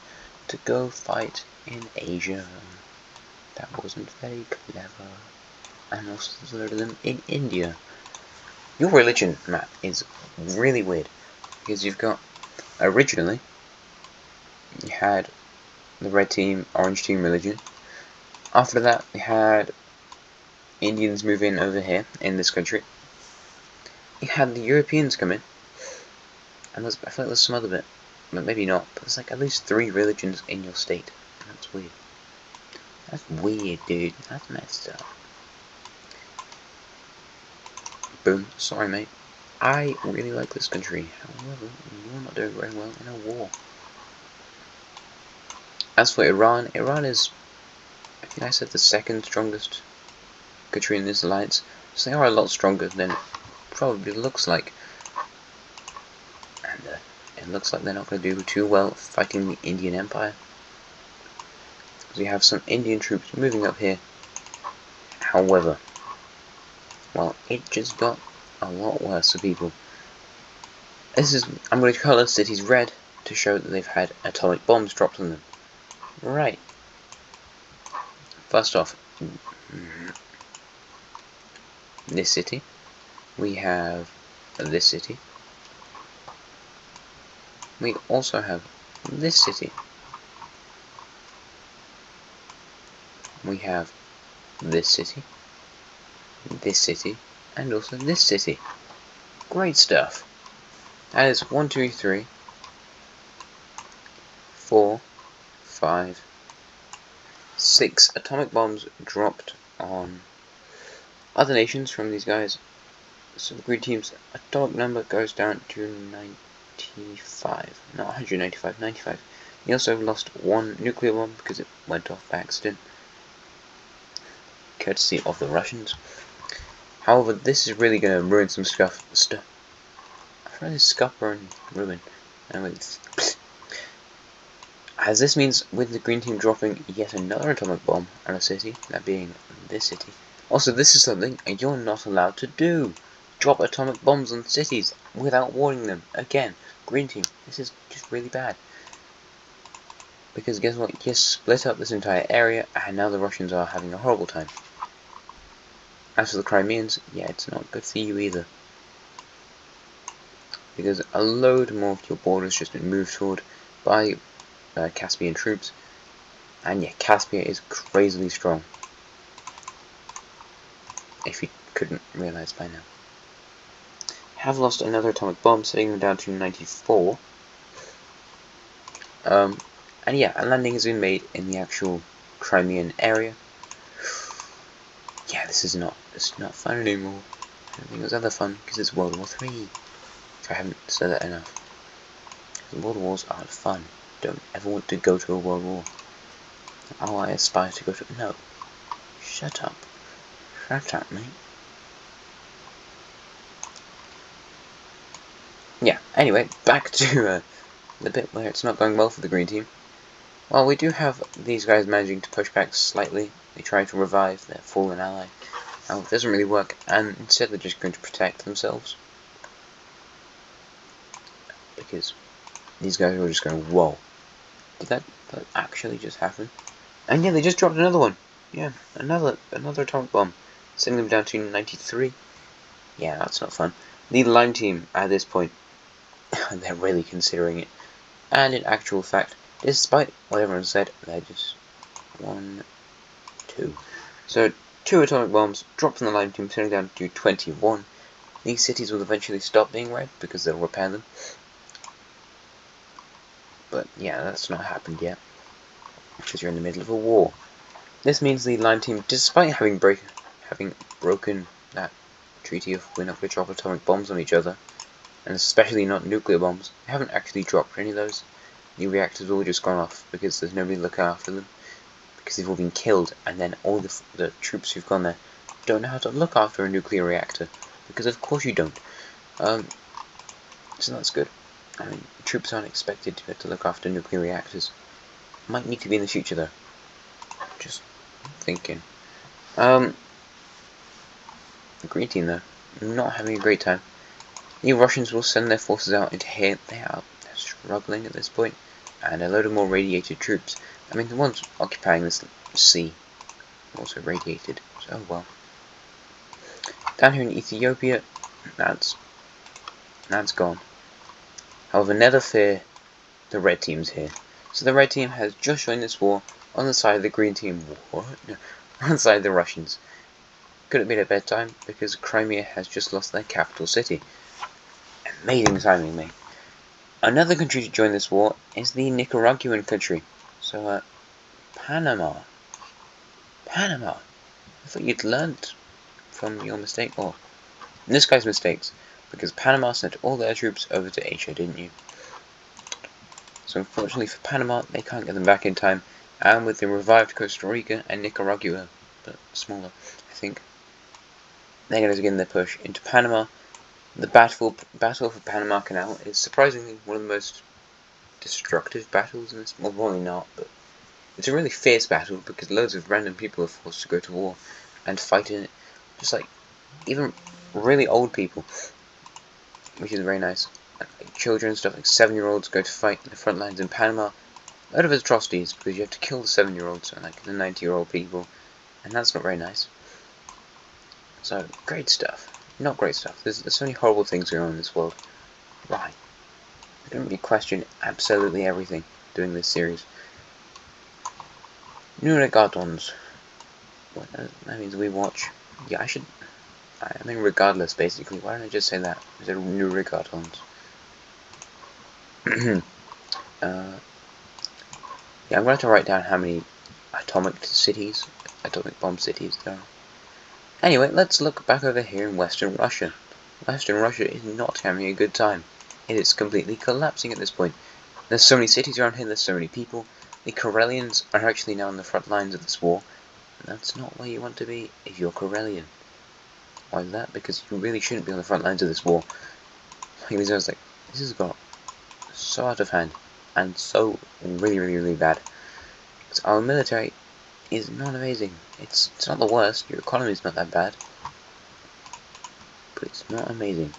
to go fight in Asia. That wasn't very clever. And also there's a lot of them in India. Your religion map is really weird, because you've got, originally, you had the red team, orange team religion. After that, we had Indians move in over here, in this country. You had the Europeans come in, and I feel like there's some other bit, but maybe not, but there's like at least 3 religions in your state. That's weird. That's weird, dude. That's messed up. Boom. Sorry, mate. I really like this country. However, you're not doing very well in a war. As for Iran, Iran is, I think I said, the 2nd strongest country in this alliance. So they are a lot stronger than it probably looks like. And it looks like they're not going to do too well fighting the Indian Empire. We have some Indian troops moving up here. However, well, it just got a lot worse for people. I'm going to colour cities red to show that they've had atomic bombs dropped on them. Right. First off, this city. We have this city. We also have this city. We have this city, and also this city. Great stuff. That is 1, 2, 3, 4, 5, 6 atomic bombs dropped on other nations from these guys. So the green team's atomic number goes down to 95, not 195, 95. He also lost 1 nuclear bomb because it went off by accident, courtesy of the Russians. However, this is really going to ruin some stuff. I'd rather scupper and ruin. As this means, with the green team dropping yet another atomic bomb on a city, that being this city. Also, this is something you're not allowed to do. Drop atomic bombs on cities without warning them. Again, green team, this is just really bad. Because guess what? You split up this entire area, and now the Russians are having a horrible time. As for the Crimeans, yeah, it's not good for you either. Because a load more of your borders just been moved toward by Caspian troops. And yeah, Caspia is crazily strong. If you couldn't realize by now. Have lost another atomic bomb, setting them down to 94. And yeah, a landing has been made in the actual Crimean area. Yeah, it's not fun anymore. I don't think it was ever fun, because it's World War 3. If I haven't said that enough. World Wars aren't fun. Don't ever want to go to a world war. Oh, I aspire to go to... No. Shut up. Shut up, mate. Yeah, anyway, back to the bit where it's not going well for the green team. Well, we do have these guys managing to push back slightly. They try to revive their fallen ally. Oh, it doesn't really work, and instead they're just going to protect themselves. Because these guys were just going, whoa. Did that actually just happen? And yeah, they just dropped another one. Yeah, another atomic bomb. Sending them down to 93. Yeah, that's not fun. The Lime team, at this point, they're really considering it. And in actual fact, despite what everyone said, they're just 1, 2. So, 2 atomic bombs dropped from the Lime team, sending down to 21. These cities will eventually stop being red because they'll repair them. But yeah, that's not happened yet, because you're in the middle of a war. This means the Lime team, despite having broken that treaty of we're not going to drop atomic bombs on each other, and especially not nuclear bombs, they haven't actually dropped any of those. The reactors all just gone off because there's nobody looking after them, because they've all been killed, and then all the troops who've gone there don't know how to look after a nuclear reactor, because of course you don't. So that's good. I mean, troops aren't expected to look after nuclear reactors. Might need to be in the future though. Just thinking. The green team though, not having a great time. The Russians will send their forces out into here. They're struggling at this point, and a load of more radiated troops. I mean, the ones occupying this sea are also radiated, so well. Down here in Ethiopia, that's gone. However, never fear, the red team's here. So the red team has just joined this war on the side of the green team. What? No, on the side of the Russians. Could have been a bad time because Crimea has just lost their capital city. Amazing timing, mate. Another country to join this war is the Nicaraguan country. So, Panama. Panama. I thought you'd learned from your mistake, or this guy's mistakes, because Panama sent all their troops over to Asia, didn't you? So unfortunately for Panama, they can't get them back in time, and with the revived Costa Rica and Nicaragua, but smaller, I think, they're going to begin their push into Panama. The battle for Panama Canal is surprisingly one of the most destructive battles in this. Well, probably not, but it's a really fierce battle because loads of random people are forced to go to war and fight in it. Just like even really old people, which is very nice. Like children and stuff, like 7-year-olds go to fight in the front lines in Panama. A lot of atrocities because you have to kill the 7-year-olds and like the 90-year-old people, and that's not very nice. So great stuff. Not great stuff. There's so many horrible things going on in this world. Why? I don't really question absolutely everything doing this series. New regatons. What that means we watch. Yeah, I mean regardless, basically. Why don't I just say that? Is it new regatons? Yeah, I'm going to have to write down how many atomic bomb cities there are. Anyway, let's look back over here in Western Russia. Western Russia is not having a good time. It is completely collapsing at this point. There's so many cities around here, there's so many people. The Karelians are actually now on the front lines of this war. And that's not where you want to be if you're Karelian. Why is that? Because you really shouldn't be on the front lines of this war. Like these guys, like, this has got so out of hand and so really bad. Because our military is not amazing. It's not the worst. Your economy's not that bad, but it's not amazing.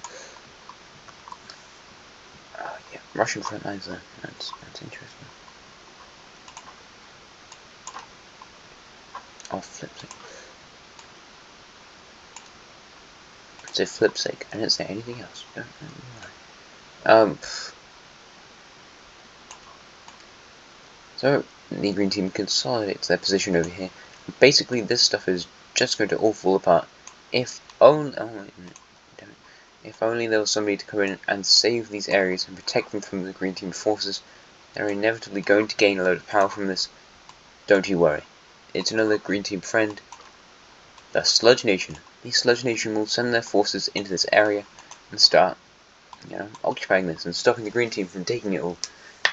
Yeah, Russian front lines though. That's interesting. Oh, flipsake. It's a flipsake. I didn't say anything else. Don't know why. So the green team consolidates their position over here. Basically, this stuff is just going to all fall apart. If only, if only there was somebody to come in and save these areas and protect them from the green team forces. They're inevitably going to gain a load of power from this. Don't you worry. It's another green team friend, the Sludge Nation. The Sludge Nation will send their forces into this area and start, occupying this and stopping the green team from taking it all.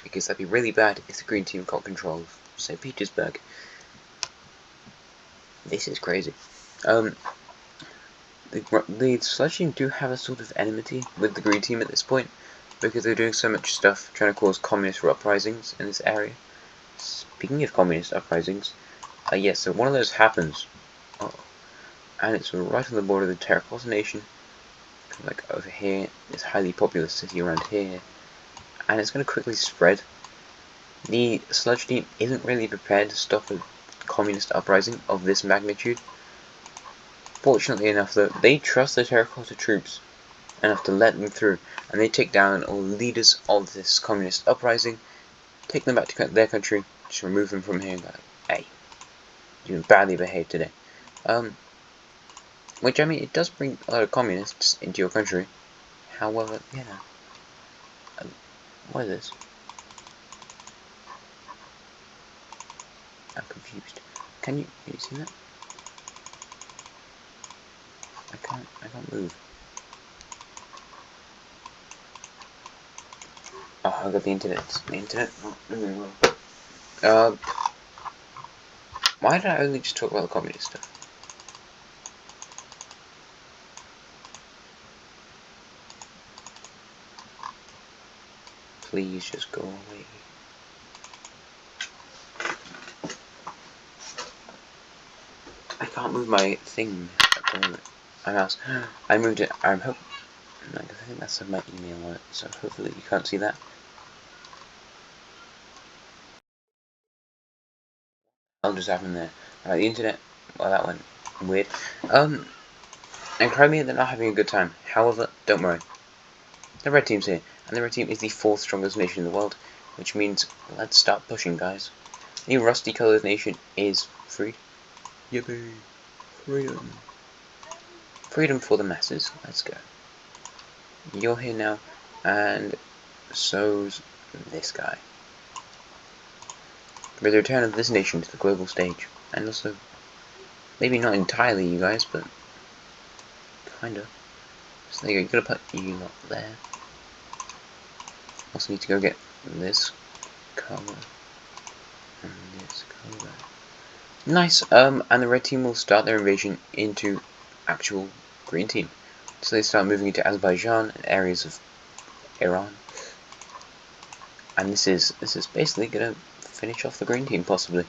Because that'd be really bad if the green team got control of St. Petersburg. This is crazy. The Sludge team do have a sort of enmity with the green team at this point, because they're doing so much stuff trying to cause communist uprisings in this area. Speaking of communist uprisings, yes, so one of those happens, and it's right on the border of the Terracotta Nation, like over here, this highly populous city around here, and it's going to quickly spread. The sludge team isn't really prepared to stop a communist uprising of this magnitude. Fortunately enough, though, they trust the Terracotta troops enough to let them through, and they take down all the leaders of this communist uprising, take them back to their country, just remove them from here, and go like, hey, you've badly behaved today. Which, I mean, it does bring a lot of communists into your country. However, you know, what is this? I'm confused. Can you see that? I can't move. Oh, I got the internet. The internet not doing well. Why did I only just talk about the communist stuff? Please just go away. I can't move my thing at the moment. My mouse. I moved it. I think that's my email on it, so hopefully you can't see that. I'll just have them there. The internet. Well, that went weird. And Crimea, they're not having a good time. However, don't worry. The red team's here, and the red team is the 4th strongest nation in the world, which means let's start pushing, guys. The rusty colored nation is freed. Yippee! Freedom! Freedom for the masses. Let's go. You're here now, and so's this guy. With the return of this nation to the global stage, and also, maybe not entirely you guys, but kinda. So there you go, you gotta put you lot there. Also need to go get this color and this color. Nice, and the red team will start their invasion into actual green team. So they start moving into Azerbaijan and areas of Iran. And this is basically gonna finish off the green team possibly.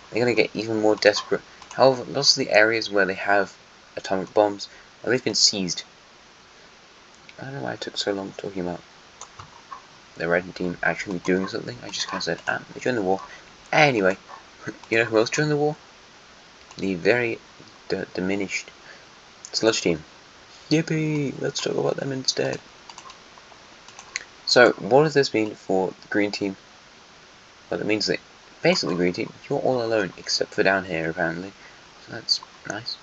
They're gonna get even more desperate. However, lots of the areas where they have atomic bombs, well, they've been seized. I don't know why I took so long talking about the red team actually doing something. I just kind of said, they joined the war. Anyway, you know who else joined the war? The very diminished sludge team. Yippee! Let's talk about them instead. So, what does this mean for the green team? Well, it means that basically, green team, you're all alone except for down here, apparently. So that's nice.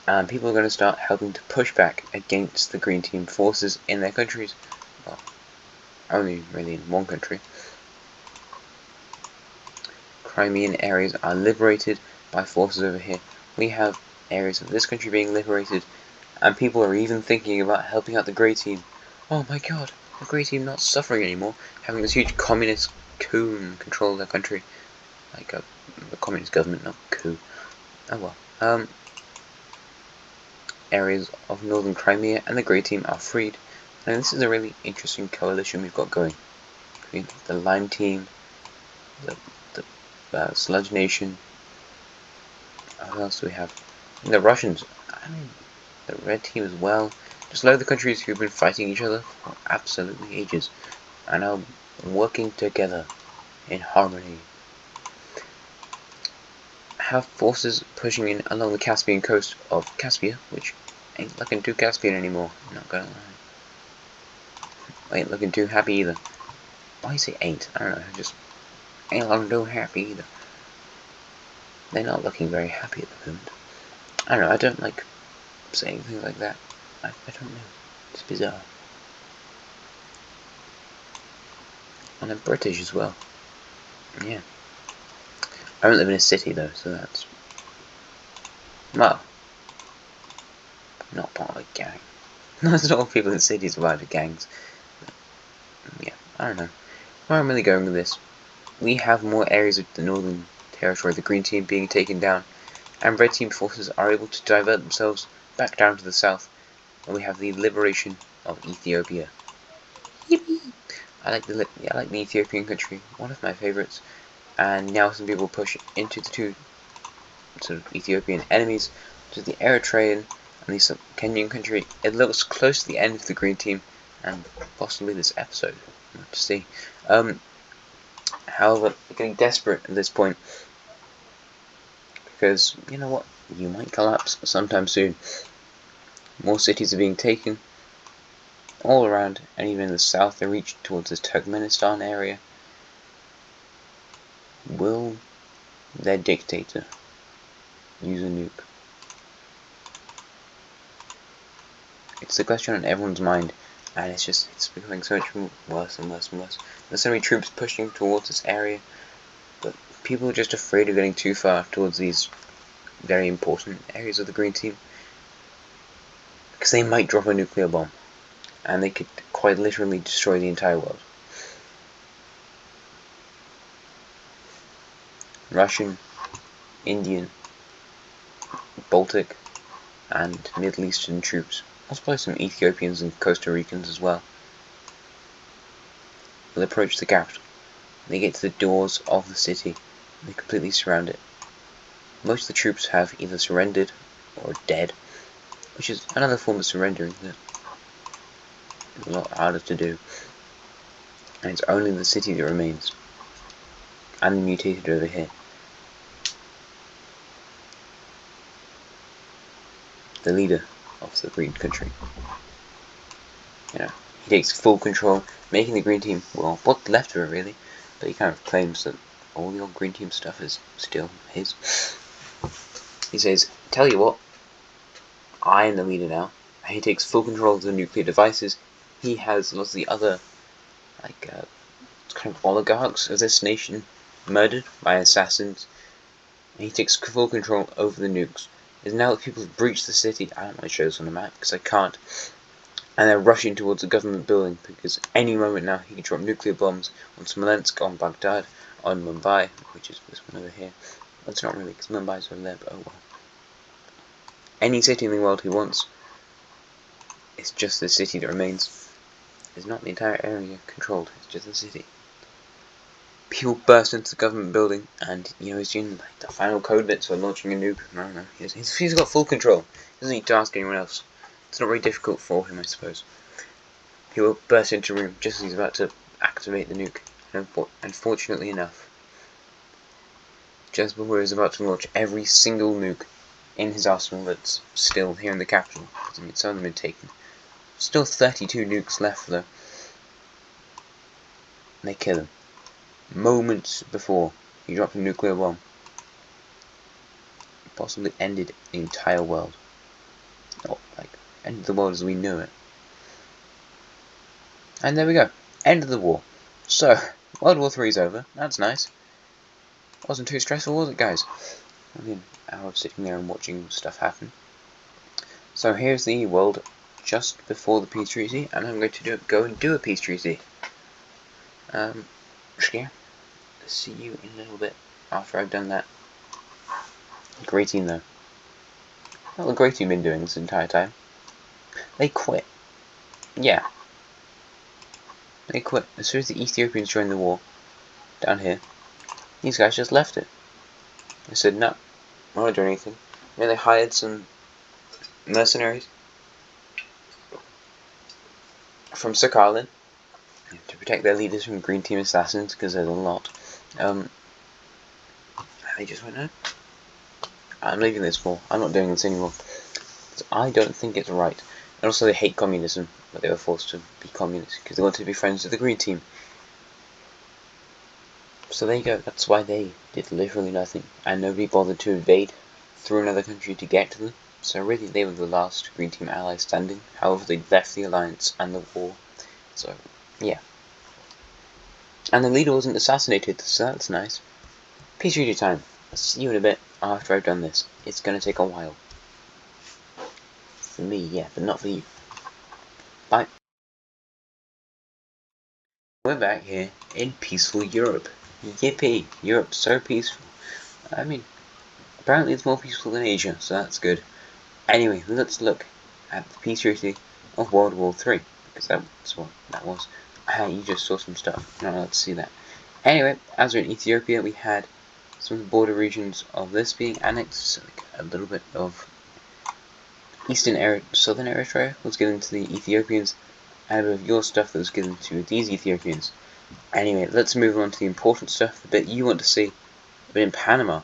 And people are going to start helping to push back against the green team forces in their countries. Well, only really in one country. Crimean areas are liberated by forces over here. We have areas of this country being liberated, and people are even thinking about helping out the grey team. Oh my god, the grey team not suffering anymore, having this huge communist coup control their country. Like a communist government, not coup. Oh well. Areas of northern Crimea and the grey team are freed. And this is a really interesting coalition we've got going. Between the lime team, the sludge nation. What else do we have? And the Russians. I mean, the red team as well. Just load the countries who've been fighting each other for absolutely ages, and are working together in harmony. Have forces pushing in along the Caspian coast of Caspia, which ain't looking too Caspian anymore, not gonna lie. Ain't looking too happy either. Why say ain't? I don't know, just ain't looking too happy either. They're not looking very happy at the moment. I don't know, I don't like saying things like that. I don't know. It's bizarre. And I'm British as well. Yeah. I don't live in a city though, so that's... well, not part of a gang. Not all people in cities are part of gangs. But, yeah, I don't know. Where I'm really going with this. We have more areas of the northern territory, the green team being taken down, and red team forces are able to divert themselves back down to the south, we have the liberation of Ethiopia. Yippee! I like the Ethiopian country, one of my favorites. And now some people push into the two sort of Ethiopian enemies, to the Eritrean and the Kenyan country. It looks close to the end of the green team, and possibly this episode. We'll have to see. However, getting desperate at this point, because you know what, you might collapse sometime soon. More cities are being taken all around, and even in the south they reach towards the Turkmenistan area. Will their dictator use a nuke? It's the question on everyone's mind, and it's becoming so much worse and worse and worse. There's so many troops pushing towards this area, but people are just afraid of getting too far towards these very important areas of the green team, because they might drop a nuclear bomb, and they could quite literally destroy the entire world. Russian, Indian, Baltic, and Middle Eastern troops, possibly some Ethiopians and Costa Ricans as well, will approach the capital. They get to the doors of the city, and they completely surround it. Most of the troops have either surrendered or are dead, which is another form of surrendering that is a lot harder to do. And it's only the city that remains, and the mutated over here. The leader of the green country. You know, he takes full control, making the green team, well, what's left of it really, but he kind of claims that all the old green team stuff is still his. He says, tell you what, I am the leader now. He takes full control of the nuclear devices. He has lots of the other, kind of oligarchs of this nation murdered by assassins. And he takes full control over the nukes. Is now that people have breached the city. I don't want to show this on the map because I can't. And they're rushing towards the government building because any moment now he can drop nuclear bombs on Smolensk, on Baghdad, on Mumbai, which is this one over here. That's not really because Mumbai's over there, but oh well. Any city in the world he wants. It's just the city that remains. It's not the entire area controlled, it's just the city. People burst into the government building, and he's doing like the final code bits for launching a nuke. No, he's got full control. He doesn't need to ask anyone else. It's not very difficult for him, I suppose. He will burst into a room just as he's about to activate the nuke. And unfortunately enough, just before he's about to launch every single nuke in his arsenal that's still here in the capital, because some of them have been taken. Still 32 nukes left though. And they kill him. Moments before he dropped a nuclear bomb. Possibly ended the entire world. Not like ended the world as we knew it. And there we go. End of the war. So, World War III is over. That's nice. Wasn't too stressful, was it, guys? Only an hour of sitting there and watching stuff happen. So here's the world just before the peace treaty, and I'm going to go and do a peace treaty. Yeah. See you in a little bit after I've done that. Great team though. What the Great team been doing this entire time? They quit. Yeah. They quit. As soon as the Ethiopians joined the war, down here, these guys just left it. They said, no, we're not doing anything. And then they hired some mercenaries from Sakhalin to protect their leaders from green team assassins, because there's a lot. They just went, no, I'm leaving this war. I'm not doing this anymore. So I don't think it's right. And also they hate communism, but they were forced to be communists because they wanted to be friends with the green team. So there you go. That's why they did literally nothing, and nobody bothered to invade through another country to get to them. So really, they were the last green team allies standing. However, they left the alliance and the war. So yeah. And the leader wasn't assassinated, so that's nice. Peace treaty time. I'll see you in a bit after I've done this. It's gonna take a while. For me, yeah, but not for you. Bye. We're back here in peaceful Europe. Yippee! Europe's so peaceful. I mean, apparently it's more peaceful than Asia, so that's good. Anyway, let's look at the peace treaty of World War 3, because that's what that was. You just saw some stuff. You're not allowed to see that. Anyway, as we're in Ethiopia, we had some of the border regions of this being annexed, so like a little bit of southern Eritrea was given to the Ethiopians, and a bit of your stuff that was given to these Ethiopians. Anyway, let's move on to the important stuff, the bit you want to see, a bit in Panama.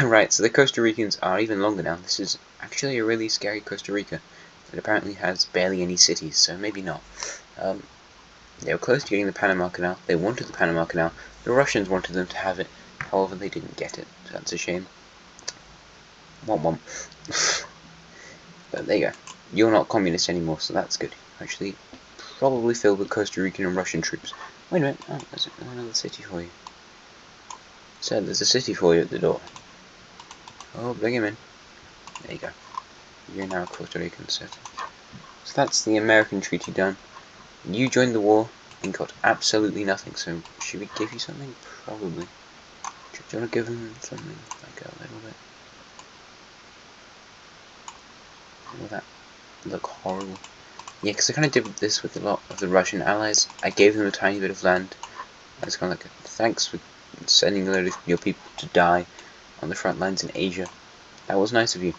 Right, so the Costa Ricans are even longer now. This is actually a really scary Costa Rica that apparently has barely any cities, so maybe not. They were close to getting the Panama Canal. They wanted the Panama Canal. The Russians wanted them to have it. However, they didn't get it, so that's a shame. Womp womp. But there you go. You're not communist anymore, so that's good. Actually, probably filled with Costa Rican and Russian troops. Wait a minute. Oh, there's another city for you. So there's a city for you at the door. Oh, bring him in. There you go. You're now a Costa Rican citizen. So that's the American treaty done. You joined the war and got absolutely nothing, so should we give you something? Probably. Do you want to give them something? Like a little bit? Will that look horrible? Yeah, because I kind of did this with a lot of the Russian allies. I gave them a tiny bit of land. I was kind of like, thanks for sending a load of your people to die on the front lines in Asia. That was nice of you.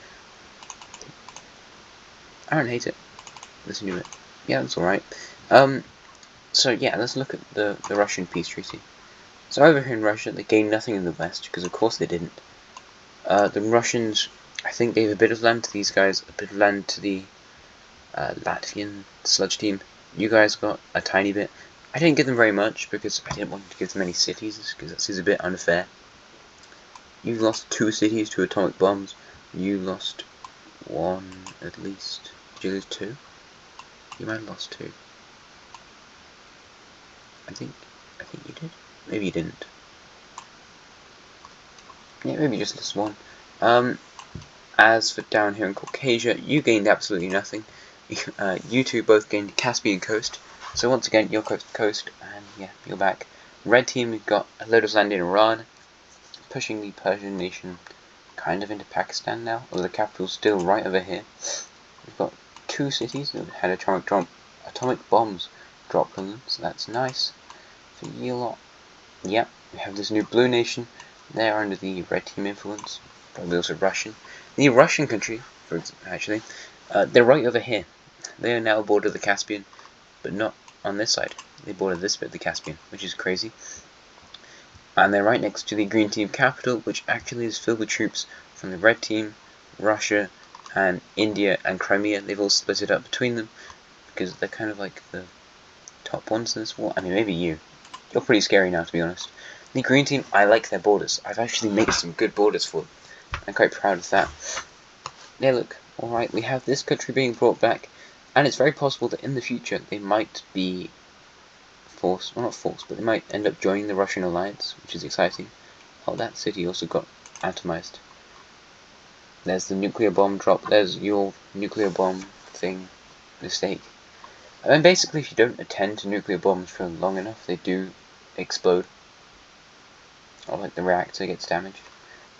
I don't hate it. Listen to it. Yeah, that's alright. So yeah, let's look at the Russian peace treaty. So over here in Russia, they gained nothing in the West, because of course they didn't. The Russians, I think, gave a bit of land to these guys, a bit of land to the Latvian sludge team. You guys got a tiny bit. I didn't give them very much, because I didn't want to give them any cities, because that seems a bit unfair. You lost 2 cities to atomic bombs. You lost 1 at least. Did you lose 2? You might have lost 2. I think you did. Maybe you didn't. Yeah, maybe just lost 1. As for down here in Caucasia, you gained absolutely nothing. You two both gained the Caspian coast. So once again, your coast, and yeah, you're back. Red team got a load of land in Iran, pushing the Persian nation kind of into Pakistan now, although the capital's still right over here. We've got 2 cities that had atomic bombs dropped on them, so that's nice for you lot. Yep, we have this new blue nation. They're under the red team influence, probably also Russian. The Russian country, actually, they're right over here. They are now border the Caspian, but not on this side. They border this bit of the Caspian, which is crazy. And they're right next to the green team capital, which actually is filled with troops from the red team, Russia, and India and Crimea. They've all split it up between them, because they're kind of like the top ones in this war. I mean, maybe you. You're pretty scary now, to be honest. The green team, I like their borders. I've actually made some good borders for them. I'm quite proud of that. Yeah, look, alright, we have this country being brought back, and it's very possible that in the future they might be forced, well not forced, but they might end up joining the Russian alliance, which is exciting. Oh, that city also got atomized. There's the nuclear bomb drop, there's your nuclear bomb thing mistake. And then basically if you don't attend to nuclear bombs for long enough, they do explode. Or like the reactor gets damaged.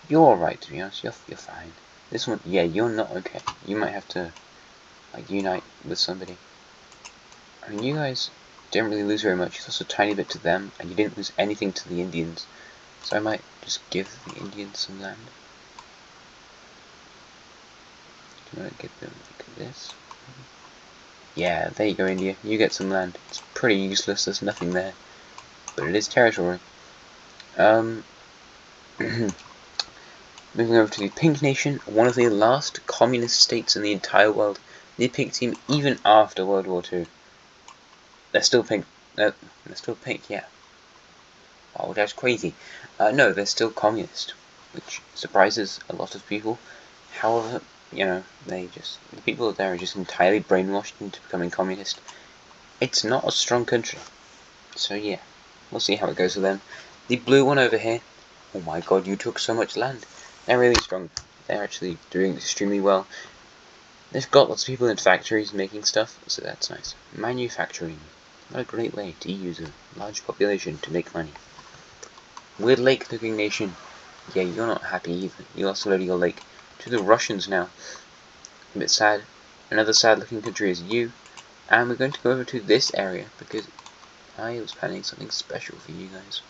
You're alright, to be honest, you're fine. This one, yeah, you're not okay. You might have to, like, unite with somebody. I mean, you guys didn't really lose very much. You lost a tiny bit to them, and you didn't lose anything to the Indians. So I might just give the Indians some land. Do you want to give them like this? Yeah, there you go, India. You get some land. It's pretty useless, there's nothing there. But it is territory. Moving over to the Pink Nation, one of the last communist states in the entire world. The Pink Team, even after World War II. They're still pink. They're still pink, yeah. Oh, that's crazy. No, they're still communist, which surprises a lot of people. However, you know, the people there are just entirely brainwashed into becoming communist. It's not a strong country. So yeah, we'll see how it goes with them. The blue one over here, oh my god, you took so much land. They're really strong. They're actually doing extremely well. They've got lots of people in factories making stuff, so that's nice. Manufacturing. What a great way to use a large population to make money. Weird Lake looking nation. Yeah, you're not happy either. You lost a load of your lake to the Russians now. A bit sad. Another sad looking country is you. And we're going to go over to this area because I was planning something special for you guys.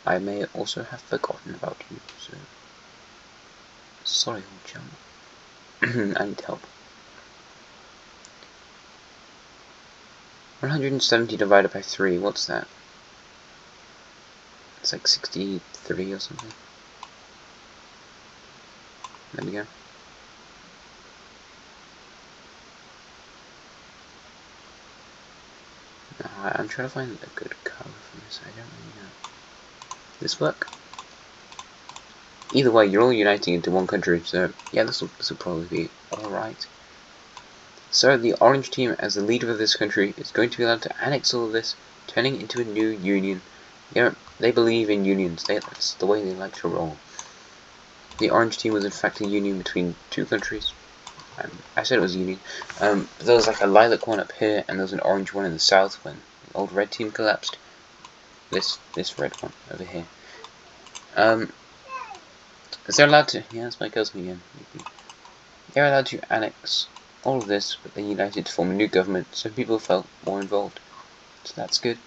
I may also have forgotten about you, so sorry, old chum. I need help. 170 divided by 3, what's that? It's like 63 or something. There we go. No, I'm trying to find a good colour for this, I don't really know. This work? Either way, you're all uniting into one country, so yeah, this will probably be alright. So the orange team, as the leader of this country, is going to be allowed to annex all of this, turning it into a new union. You know, they believe in unions, that's the way they like to roll. The orange team was in fact a union between two countries. I said it was a union. There was like a lilac one up here, and there was an orange one in the south when the old red team collapsed. This red one over here. Is they're allowed to? Yeah, that's my cousin again. They're allowed to annex all of this, but they united to form a new government, so people felt more involved. So that's good.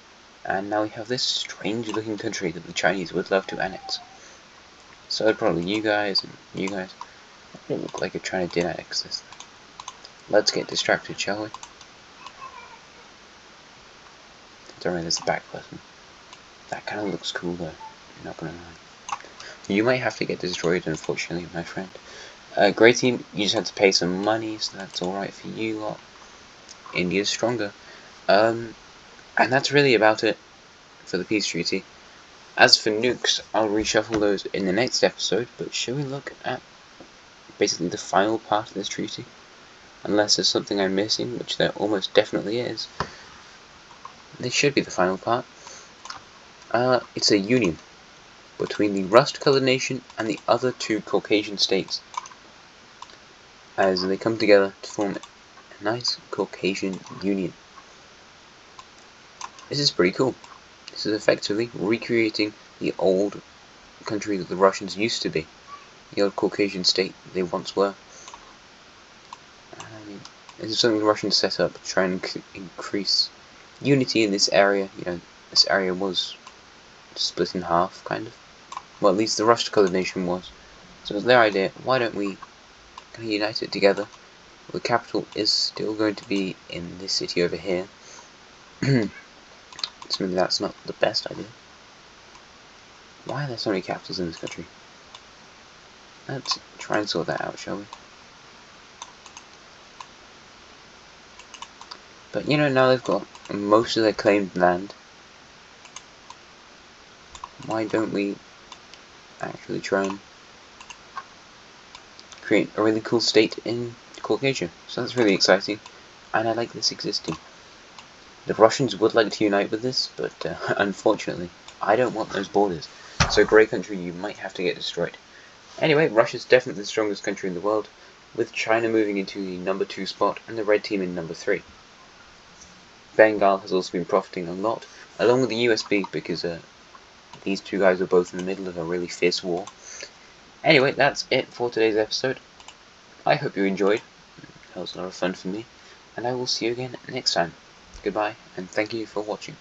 And now we have this strange-looking country that the Chinese would love to annex. So probably you guys and you guys. It don't look like you're trying to annex this. Let's get distracted, shall we? Don't worry, there's a back button. That kind of looks cool though, I'm not gonna lie. You might have to get destroyed, unfortunately, my friend. Grey team, you just have to pay some money, so that's alright for you lot. India's stronger. And that's really about it for the peace treaty. As for nukes, I'll reshuffle those in the next episode, but shall we look at basically the final part of this treaty? Unless there's something I'm missing, which there almost definitely is. This should be the final part. It's a union between the rust-colored nation and the other two Caucasian states, as they come together to form a nice Caucasian union. This is pretty cool. This is effectively recreating the old country that the Russians used to be, the old Caucasian state they once were. I mean, this is something the Russians set up to try and increase unity in this area. You know, this area was split in half, kind of. Well, at least the rust-colored nation was. So it was their idea, why don't we kind of unite it together? Well, the capital is still going to be in this city over here. So maybe that's not the best idea. Why are there so many capitals in this country? Let's try and sort that out, shall we? But you know, now they've got most of their claimed land, why don't we actually try and create a really cool state in Caucasia? So that's really exciting, and I like this existing. The Russians would like to unite with this, but unfortunately, I don't want those borders. So Grey Country, you might have to get destroyed. Anyway, Russia's definitely the strongest country in the world, with China moving into the number 2 spot and the red team in number 3. Bengal has also been profiting a lot, along with the USB, because these two guys are both in the middle of a really fierce war. Anyway, that's it for today's episode. I hope you enjoyed. That was a lot of fun for me, and I will see you again next time. Goodbye, and thank you for watching.